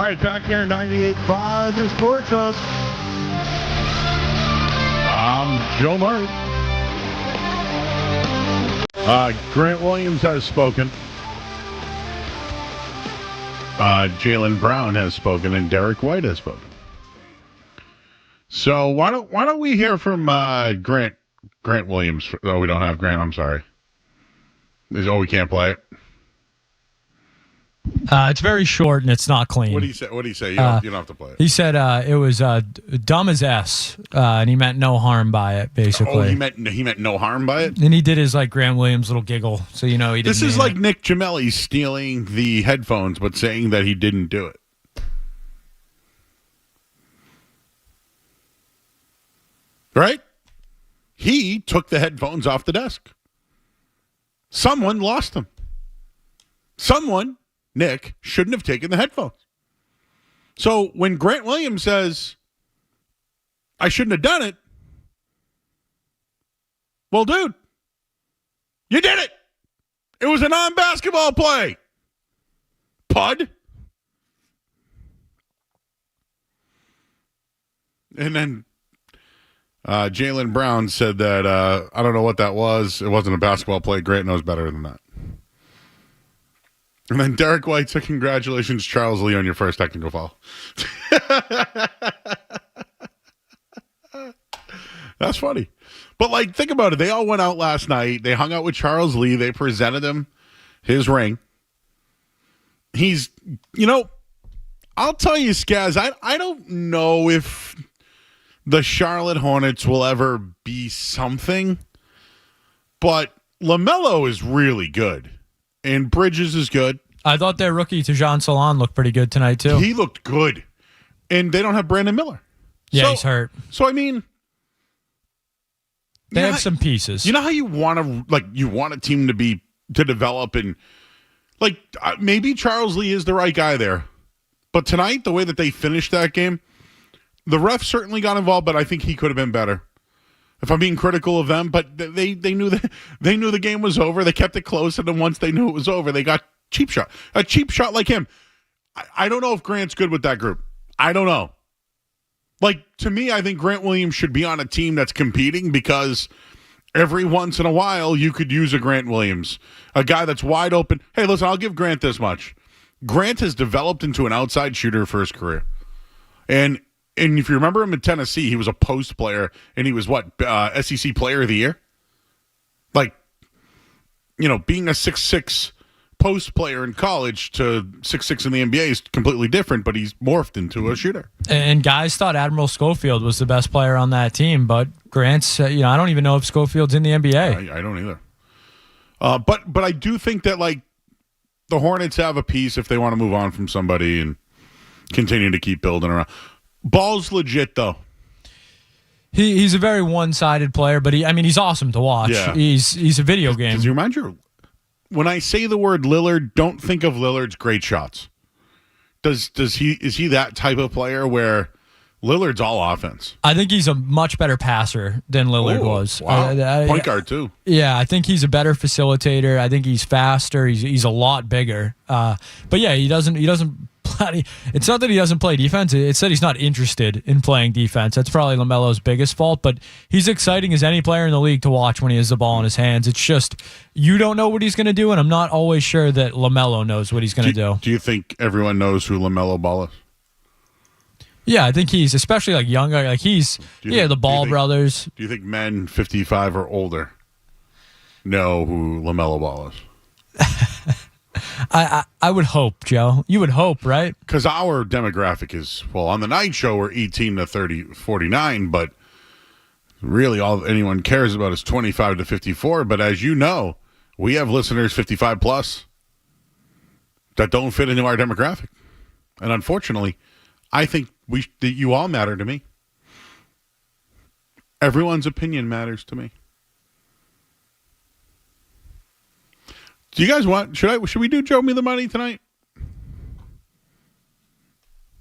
right, back here, 98.5, the Sports Hub. I'm Joe Murray. Grant Williams has spoken. Jaylen Brown has spoken, and Derek White has spoken. So why don't we hear from Grant Williams? Oh, we don't have Grant. I'm sorry. We can't play it. It's very short and it's not clean. What do you say? You don't have to play it. He said it was dumb as S, and he meant no harm by it, basically. Oh, he meant no harm by it? And he did his Graham Williams little giggle, so he didn't. This is like it. Nick Gemelli stealing the headphones, but saying that he didn't do it. Right? He took the headphones off the desk. Someone lost them. Someone, Nick, shouldn't have taken the headphones. So when Grant Williams says, I shouldn't have done it, well, dude, you did it. It was a non-basketball play. Pud. And then Jaylen Brown said that, I don't know what that was. It wasn't a basketball play. Grant knows better than that. And then Derek White said, congratulations, Charles Lee, on your first technical foul. That's funny. But, think about it. They all went out last night. They hung out with Charles Lee. They presented him his ring. He's, I'll tell you, Skaz, I don't know if the Charlotte Hornets will ever be something, but LaMelo is really good, and Bridges is good. I thought their rookie, Tejan Salon, looked pretty good tonight, too. He looked good, and they don't have Brandon Miller. Yeah, he's hurt. So, I mean, they have some pieces. You know how you want a team to develop, and maybe Charles Lee is the right guy there, but tonight, the way that they finished that game, the ref certainly got involved, but I think he could have been better. If I'm being critical of them, but they knew the game was over. They kept it close, and then once they knew it was over, they got a cheap shot like him. I don't know if Grant's good with that group. I don't know. To me, I think Grant Williams should be on a team that's competing, because every once in a while you could use a Grant Williams, a guy that's wide open. Hey, listen, I'll give Grant this much. Grant has developed into an outside shooter for his career, and if you remember him in Tennessee, he was a post player, and he was SEC Player of the Year? Being a 6'6" post player in college to 6'6" in the NBA is completely different, but he's morphed into a shooter. And guys thought Admiral Schofield was the best player on that team, but Grant's, I don't even know if Schofield's in the NBA. I don't either. But I do think that, the Hornets have a piece if they want to move on from somebody and continue to keep building around. Ball's legit, though. He's a very one-sided player, but he's awesome to watch. Yeah. He's a video game. Does he remind you? When I say the word Lillard, don't think of Lillard's great shots. Is he that type of player where Lillard's all offense? I think he's a much better passer than Lillard was. Wow. Point guard, too. Yeah, I think he's a better facilitator. I think he's faster. He's a lot bigger. But yeah, he doesn't. It's not that he doesn't play defense. It's that he's not interested in playing defense. That's probably LaMelo's biggest fault. But he's exciting as any player in the league to watch when he has the ball in his hands. It's just you don't know what he's going to do, and I'm not always sure that LaMelo knows what he's going to do. Do you think everyone knows who LaMelo Ball is? Yeah, I think he's especially younger. The Ball brothers. Do you think men 55 or older know who LaMelo Ball is? I would hope, Joe. You would hope, right? Because our demographic is, on the night show, we're 18 to 49, but really all anyone cares about is 25 to 54. But as you know, we have listeners 55 plus that don't fit into our demographic. And unfortunately, I think that you all matter to me. Everyone's opinion matters to me. Do you guys want? Should we do Joe Me the Money tonight?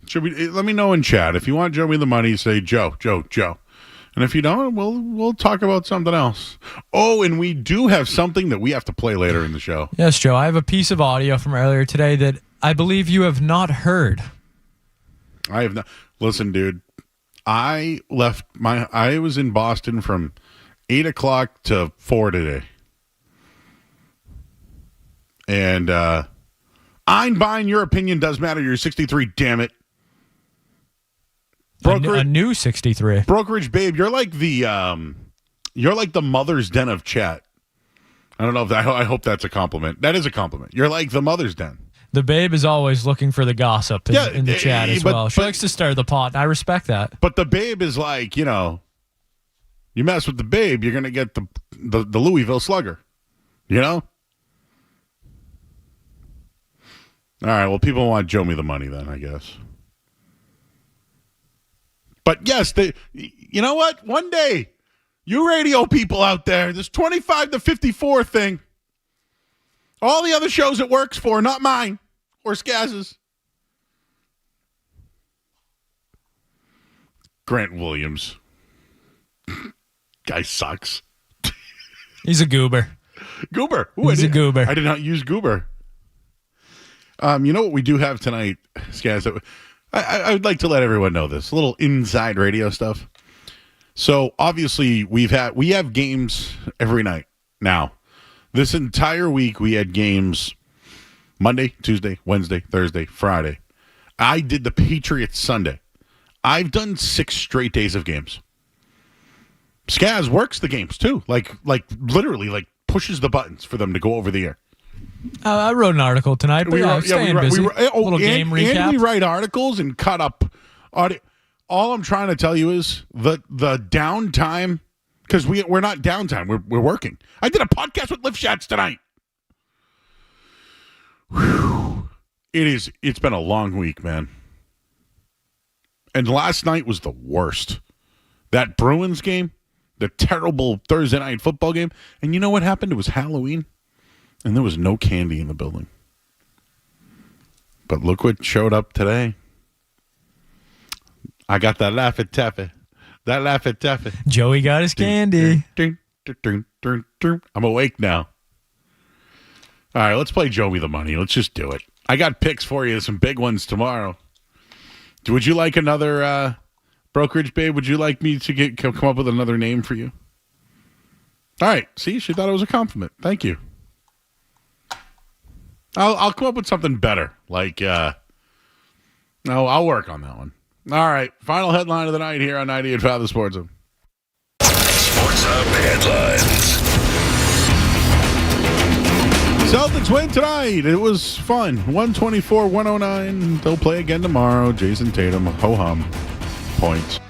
Should we? Let me know in chat if you want Joe Me the Money. Say Joe, and if you don't, we'll talk about something else. Oh, and we do have something that we have to play later in the show. Yes, Joe. I have a piece of audio from earlier today that I believe you have not heard. I have not. Listen, dude. I was in Boston from 8 o'clock to 4 today. And Einbein, your opinion does matter. You're 63, damn it. A new 63. Brokerage babe, you're like the mother's den of chat. I don't know if I hope that's a compliment. That is a compliment. You're like the mother's den. The babe is always looking for the gossip in the chat as well. She likes to stir the pot, and I respect that. But the babe is like, you mess with the babe, you're going to get the Louisville Slugger. You know? All right, well, people want Joe Me the Money then, I guess. But yes, you know what? One day, you radio people out there, this 25 to 54 thing, all the other shows it works for, not mine or Skaz's. Grant Williams. Guy sucks. He's a goober. Goober. Ooh, He's a goober. I did not use goober. You know what we do have tonight, Skaz? I would like to let everyone know this. A little inside radio stuff. So, obviously, we have games every night now. This entire week, we had games Monday, Tuesday, Wednesday, Thursday, Friday. I did the Patriots Sunday. I've done 6 straight days of games. Skaz works the games, too. Like literally, pushes the buttons for them to go over the air. I wrote an article tonight, but I'm staying busy. Little game recap. And we write articles and cut up audio. All I'm trying to tell you is the downtime, because we're not downtime. We're working. I did a podcast with Lift Shots tonight. Whew. It's been a long week, man. And last night was the worst. That Bruins game, the terrible Thursday night football game. And you know what happened? It was Halloween. And there was no candy in the building. But look what showed up today. I got that Laffy Taffy. That Laffy Taffy. Joey got his candy. I'm awake now. All right, let's play Joe Me the Money. Let's just do it. I got picks for you, some big ones tomorrow. Would you like another brokerage, babe? Would you like me to come up with another name for you? All right. See, she thought it was a compliment. Thank you. I'll come up with something better. I'll work on that one. All right. Final headline of the night here on 98.5 The Sports Hub. Sports Hub headlines. Celtics win tonight. It was fun. 124-109. They'll play again tomorrow. Jason Tatum, ho-hum, points.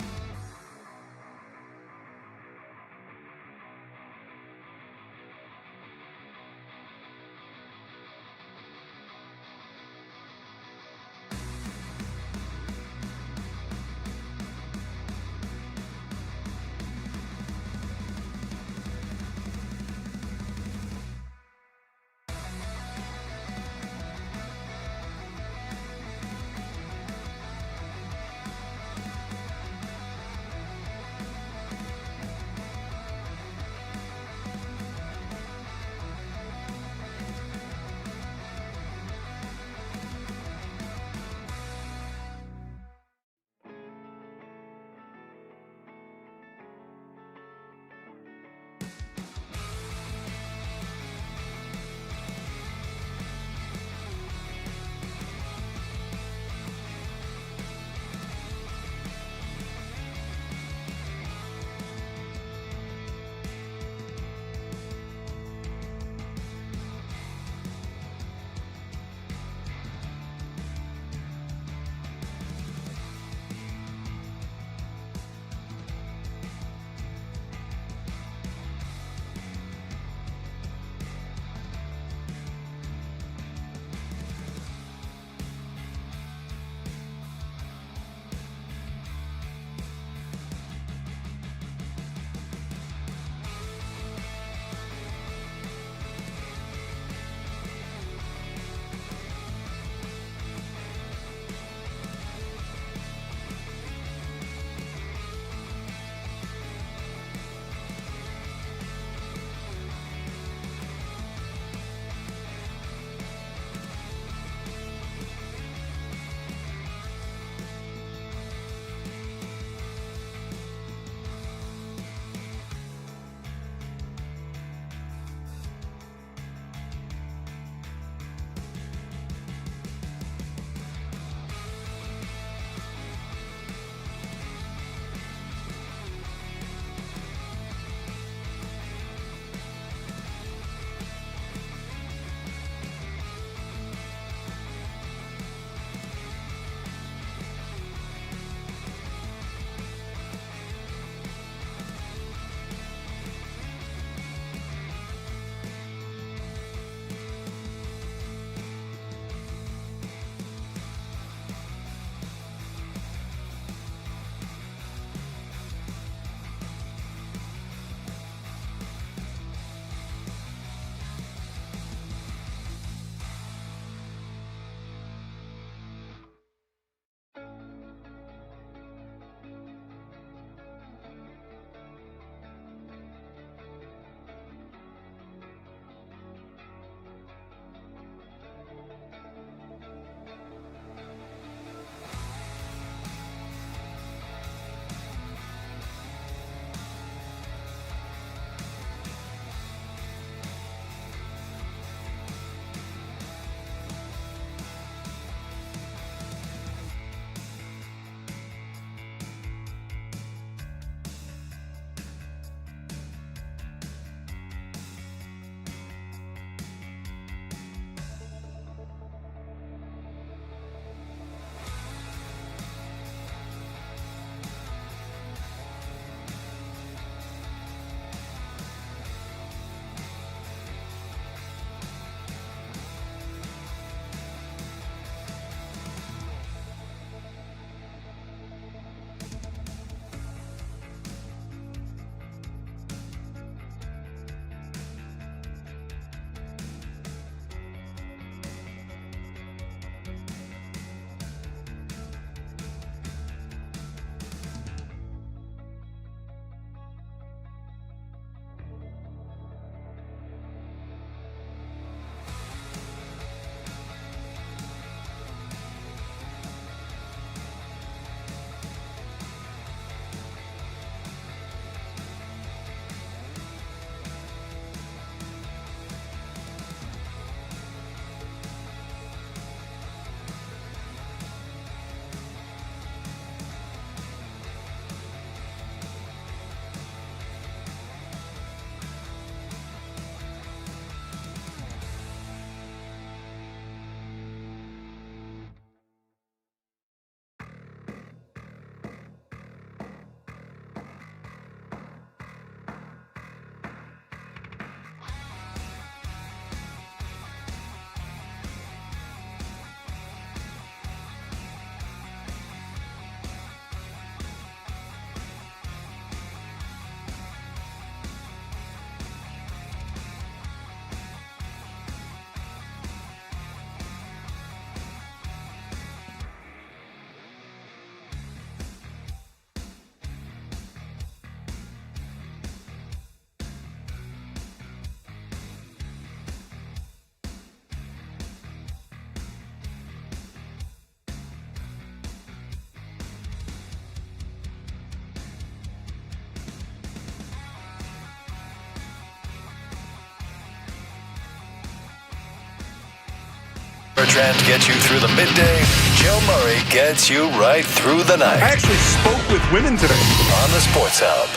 Bertrand gets you through the midday, Joe Murray gets you right through the night. I actually spoke with women today. On the Sports Hub.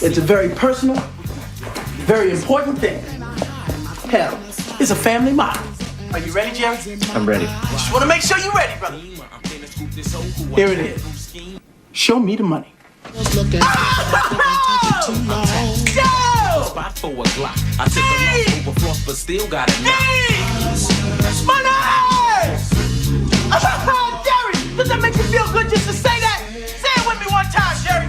It's a very personal, very important thing. Hell, it's a family motto. Are you ready, Jerry? I'm ready. Just want to make sure you're ready, brother. Here it is. Show me the money. Spot for a Glock. I took a long overfloss, but still got it. Money! Jerry, does that make you feel good just to say that? Say it with me one time, Jerry.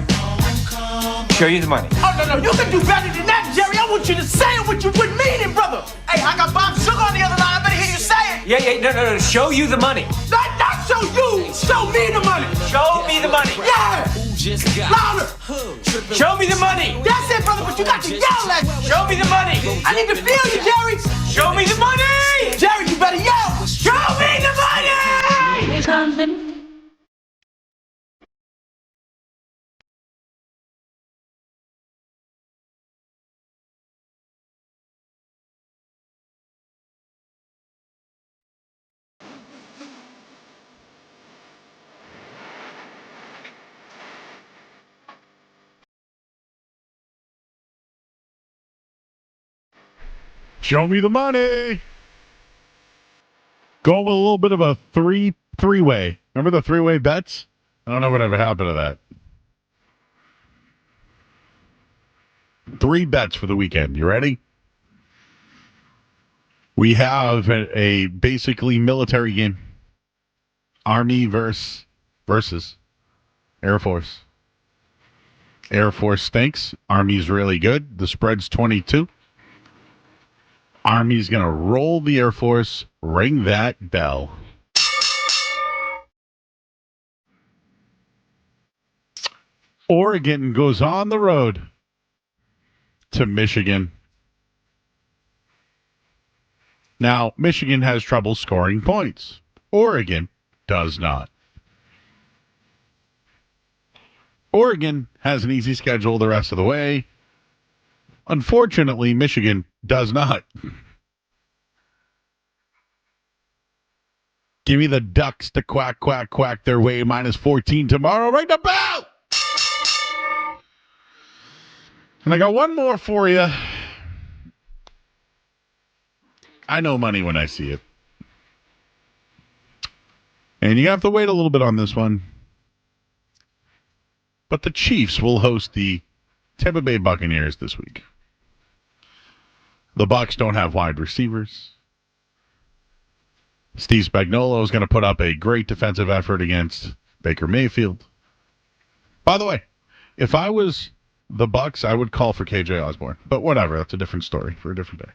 Show you the money. Oh, no, you can do better than that, Jerry. I want you to say it what you would mean it, brother. Hey, I got Bob Sugar on the other line. I better hear you say it. No. Show you the money. Not show you. Show me the money. Show me the money. Yeah. Louder. Show me the money. That's it, brother, but you got to yell at me. Show me the money. I need to feel you, Jerry. Show me the money. Jerry, you better yell. Show me the money. Show me the money. Go with a little bit of a three-way. Remember the three-way bets? I don't know whatever happened to that. 3 bets for the weekend. You ready? We have a basically military game. Army versus Air Force. Air Force stinks. Army's really good. The spread's 22. Army's going to roll the Air Force. Ring that bell. Oregon goes on the road to Michigan. Now, Michigan has trouble scoring points. Oregon does not. Oregon has an easy schedule the rest of the way. Unfortunately, Michigan does not. Give me the Ducks to quack their way. -14 tomorrow. Ring the bell! And I got one more for you. I know money when I see it. And you have to wait a little bit on this one. But the Chiefs will host the Tampa Bay Buccaneers this week. The Bucs don't have wide receivers. Steve Spagnuolo is going to put up a great defensive effort against Baker Mayfield. By the way, if I was the Bucs, I would call for KJ Osborne. But whatever, that's a different story for a different day.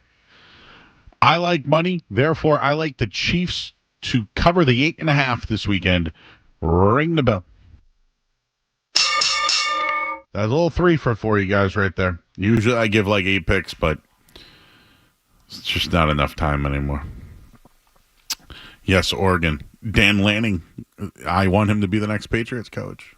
I like money, therefore I like the Chiefs to cover the 8.5 this weekend. Ring the bell. That's a little 3 for you guys right there. Usually I give like 8 picks, but it's just not enough time anymore. Yes, Oregon. Dan Lanning. I want him to be the next Patriots coach.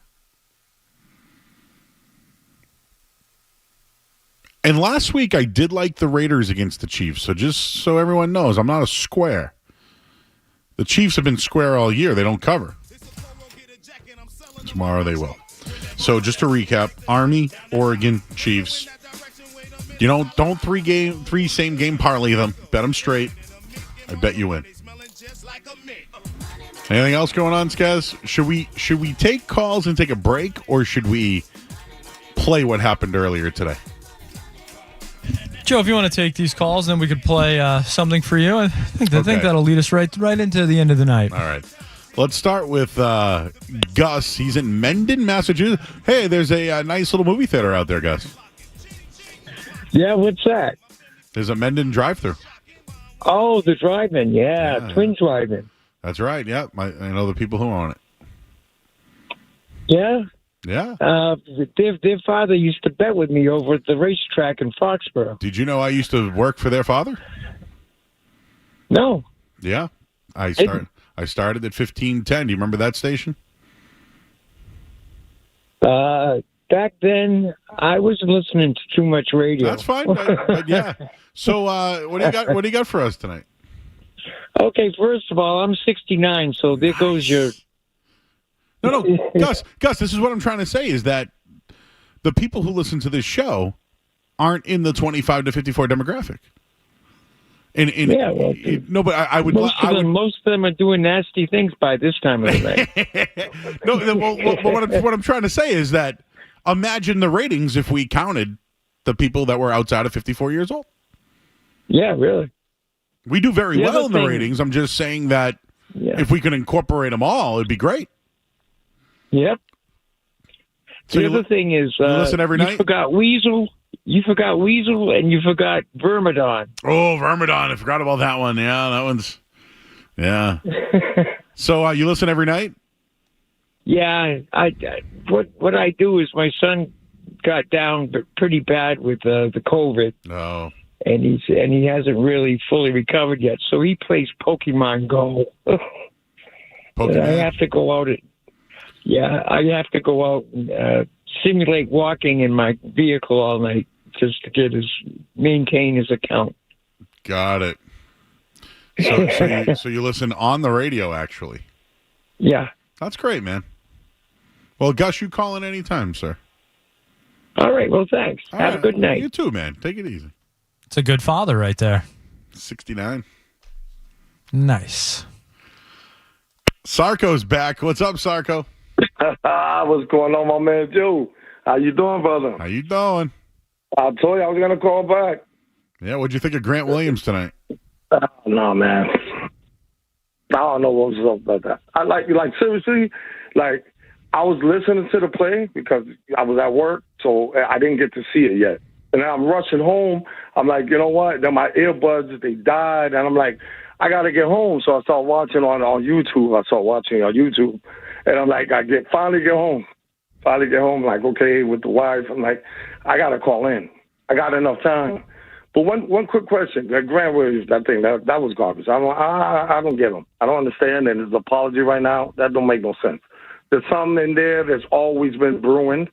And last week I did like the Raiders against the Chiefs. So just so everyone knows, I'm not a square. The Chiefs have been square all year. They don't cover. Tomorrow they will. So just to recap, Army, Oregon, Chiefs. You know, don't three same game parlay them. Bet them straight. I bet you win. Anything else going on, Skaz? Should we take calls and take a break, or should we play what happened earlier today? Joe, if you want to take these calls, then we could play something for you. I think that'll lead us right into the end of the night. All right. Let's start with Gus. He's in Mendon, Massachusetts. Hey, there's a nice little movie theater out there, Gus. Yeah, what's that? There's a Mendon drive-thru. Oh, the drive-in, yeah. Twin drive-in. That's right, yeah. I know the people who own it. Yeah? Yeah. Their father used to bet with me over at the racetrack in Foxborough. Did you know I used to work for their father? No. Yeah. I started at 1510. Do you remember that station? Back then, I wasn't listening to too much radio. That's fine, but yeah. So, what do you got for us tonight? Okay, first of all, I'm 69, so there goes your... No, Gus, this is what I'm trying to say is that the people who listen to this show aren't in the 25 to 54 demographic. No, but I would... Most of them are doing nasty things by this time of the night. No, what I'm trying to say is that imagine the ratings if we counted the people that were outside of 54 years old. Yeah, really. We do very well in the ratings. I'm just saying that if we could incorporate them all, it'd be great. Yep. So the other thing is, you listen every night? You forgot Weasel, and you forgot Vermidon. Oh, Vermidon. I forgot about that one. Yeah, that one's... Yeah. So you listen every night? Yeah. What I do is my son got down pretty bad with the COVID. Oh. And he hasn't really fully recovered yet. So he plays Pokemon Go. Pokemon? I have to go out and simulate walking in my vehicle all night just to maintain his account. Got it. So you listen on the radio, actually? Yeah. That's great, man. Well, Gus, you call in anytime, sir. All right. Well, thanks. Have a good night. You too, man. Take it easy. It's a good father right there. 69. Nice. Sarko's back. What's up, Sarko? What's going on, my man Joe? How you doing, brother? How you doing? I told you I was going to call back. Yeah, what'd you think of Grant Williams tonight? No, man. I don't know what was up about that. Seriously, I was listening to the play because I was at work, so I didn't get to see it yet. And I'm rushing home. I'm like, you know what? Then my earbuds, they died. And I'm like, I got to get home. So I started watching on YouTube. And I'm like, finally get home. Like, okay, with the wife. I'm like, I got to call in. I got enough time. But one quick question. That Grant Williams, that thing, that was garbage. I don't get him. I don't understand. And his apology right now, that don't make no sense. There's something in there that's always been brewing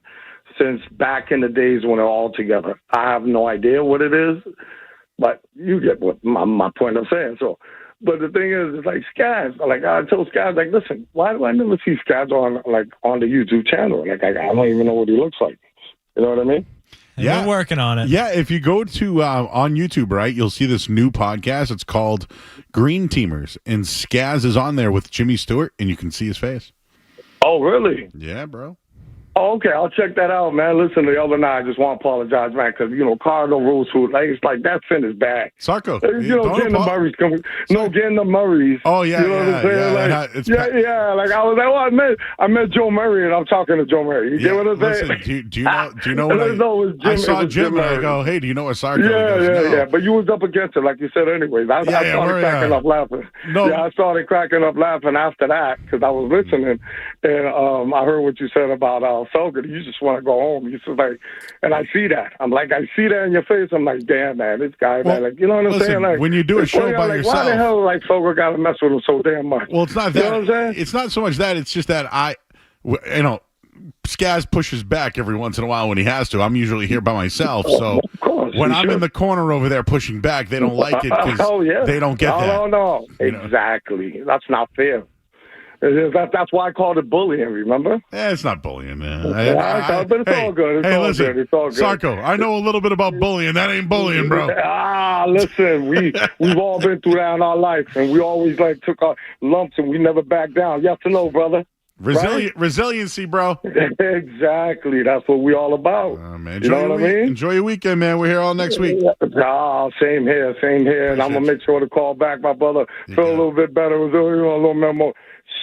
since back in the days when they're all together. I have no idea what it is, but you get what my point I'm saying. So, but the thing is, it's like Skaz. Like I told Skaz, like, listen, why do I never see Skaz on the YouTube channel? Like I don't even know what he looks like. You know what I mean? Yeah, we're working on it. Yeah, if you go to on YouTube, right, you'll see this new podcast. It's called Green Teamers, and Skaz is on there with Jimmy Stewart, and you can see his face. Oh, really? Yeah, bro. Oh, okay, I'll check that out, man. Listen, the other night, I just want to apologize, man, because, Cardinal rules food, it's like that sin is bad. Sarko. Getting the Murrays coming. No, getting the Murrays. Oh, yeah, you know what I'm saying? Like I was like, I met Joe Murray, and I'm talking to Joe Murray. You get what I'm saying? Listen, do you know what I saw Jim, and I go, hey, do you know what Sarko is? Yeah, but you was up against it, like you said anyways. I started cracking up laughing. No. Yeah, I started cracking up laughing after that, because I was listening, and I heard what you said about Felger. You just want to go home. You just like, and I see that. I'm like, I see that in your face. I'm like, damn, man, this guy, man. Like, you know what I'm saying? Like, when you do a show by yourself, why the hell, Felger got to mess with him so damn much? Well, it's not that. You know what I'm saying? It's not so much that. It's just that Skaz pushes back every once in a while when he has to. I'm usually here by myself, so when I'm in the corner over there pushing back, they don't like it because they don't get that. No, exactly. That's not fair. That's why I called it bullying, remember? Yeah, it's not bullying, man. But it's all good. It's all good. It's all good. Sarko, I know a little bit about bullying. That ain't bullying, bro. Listen, we've all been through that in our life, and we always took our lumps, and we never back down. Yes or no, brother? Resiliency, bro. Exactly. That's what we all about. Man, you know what I mean? Enjoy your weekend, man. We're here all next week. Same here. And I'm going to make sure to call back, my brother. Feel a little bit better. It was a little more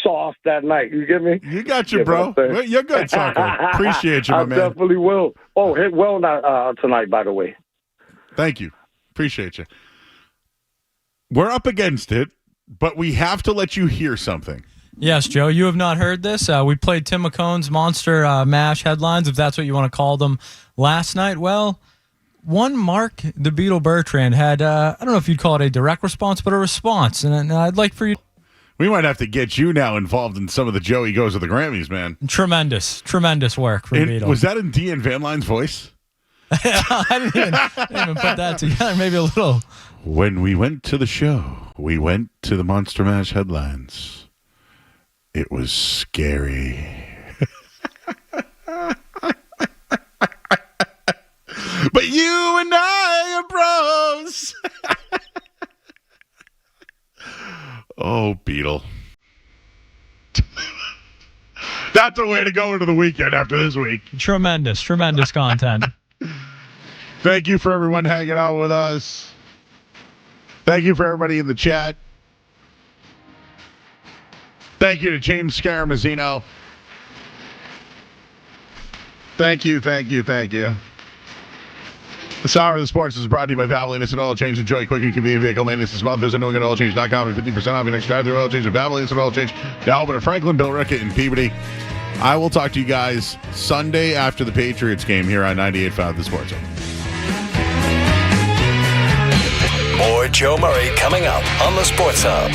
soft that night. You get me? You got you, bro. You're good, Sarko. Appreciate you, my man. I definitely will. Oh, hit well tonight, by the way. Thank you. Appreciate you. We're up against it, but we have to let you hear something. Yes, Joe, you have not heard this. We played Tim McCone's Monster Mash headlines, if that's what you want to call them, last night. Well, one Mark the Beetle Bertrand had, I don't know if you'd call it a direct response, but a response. And I'd like for you... We might have to get you now involved in some of the Joey Goes to the Grammys, man. Tremendous work from Beetle. Was that in Deanne Van Line's voice? I didn't even put that together. Maybe a little. When we went to the show, we went to the Monster Mash headlines. It was scary. But you and I are bros. Oh, Beetle. That's a way to go into the weekend after this week. Tremendous content. Thank you for everyone hanging out with us. Thank you for everybody in the chat. Thank you to James Scaramazino. Thank you. This hour of the sports is brought to you by Valvoline Instant Oil Change. Enjoy quick and convenient vehicle maintenance this month. Visit knowingoilchange.com for 50% off your next drive-through oil change at Valvoline Instant Oil Change. Now open at Franklin, Bill Rickett, and Peabody. I will talk to you guys Sunday after the Patriots game here on 98.5 The Sports Hub. More Joe Murray coming up on the Sports Hub.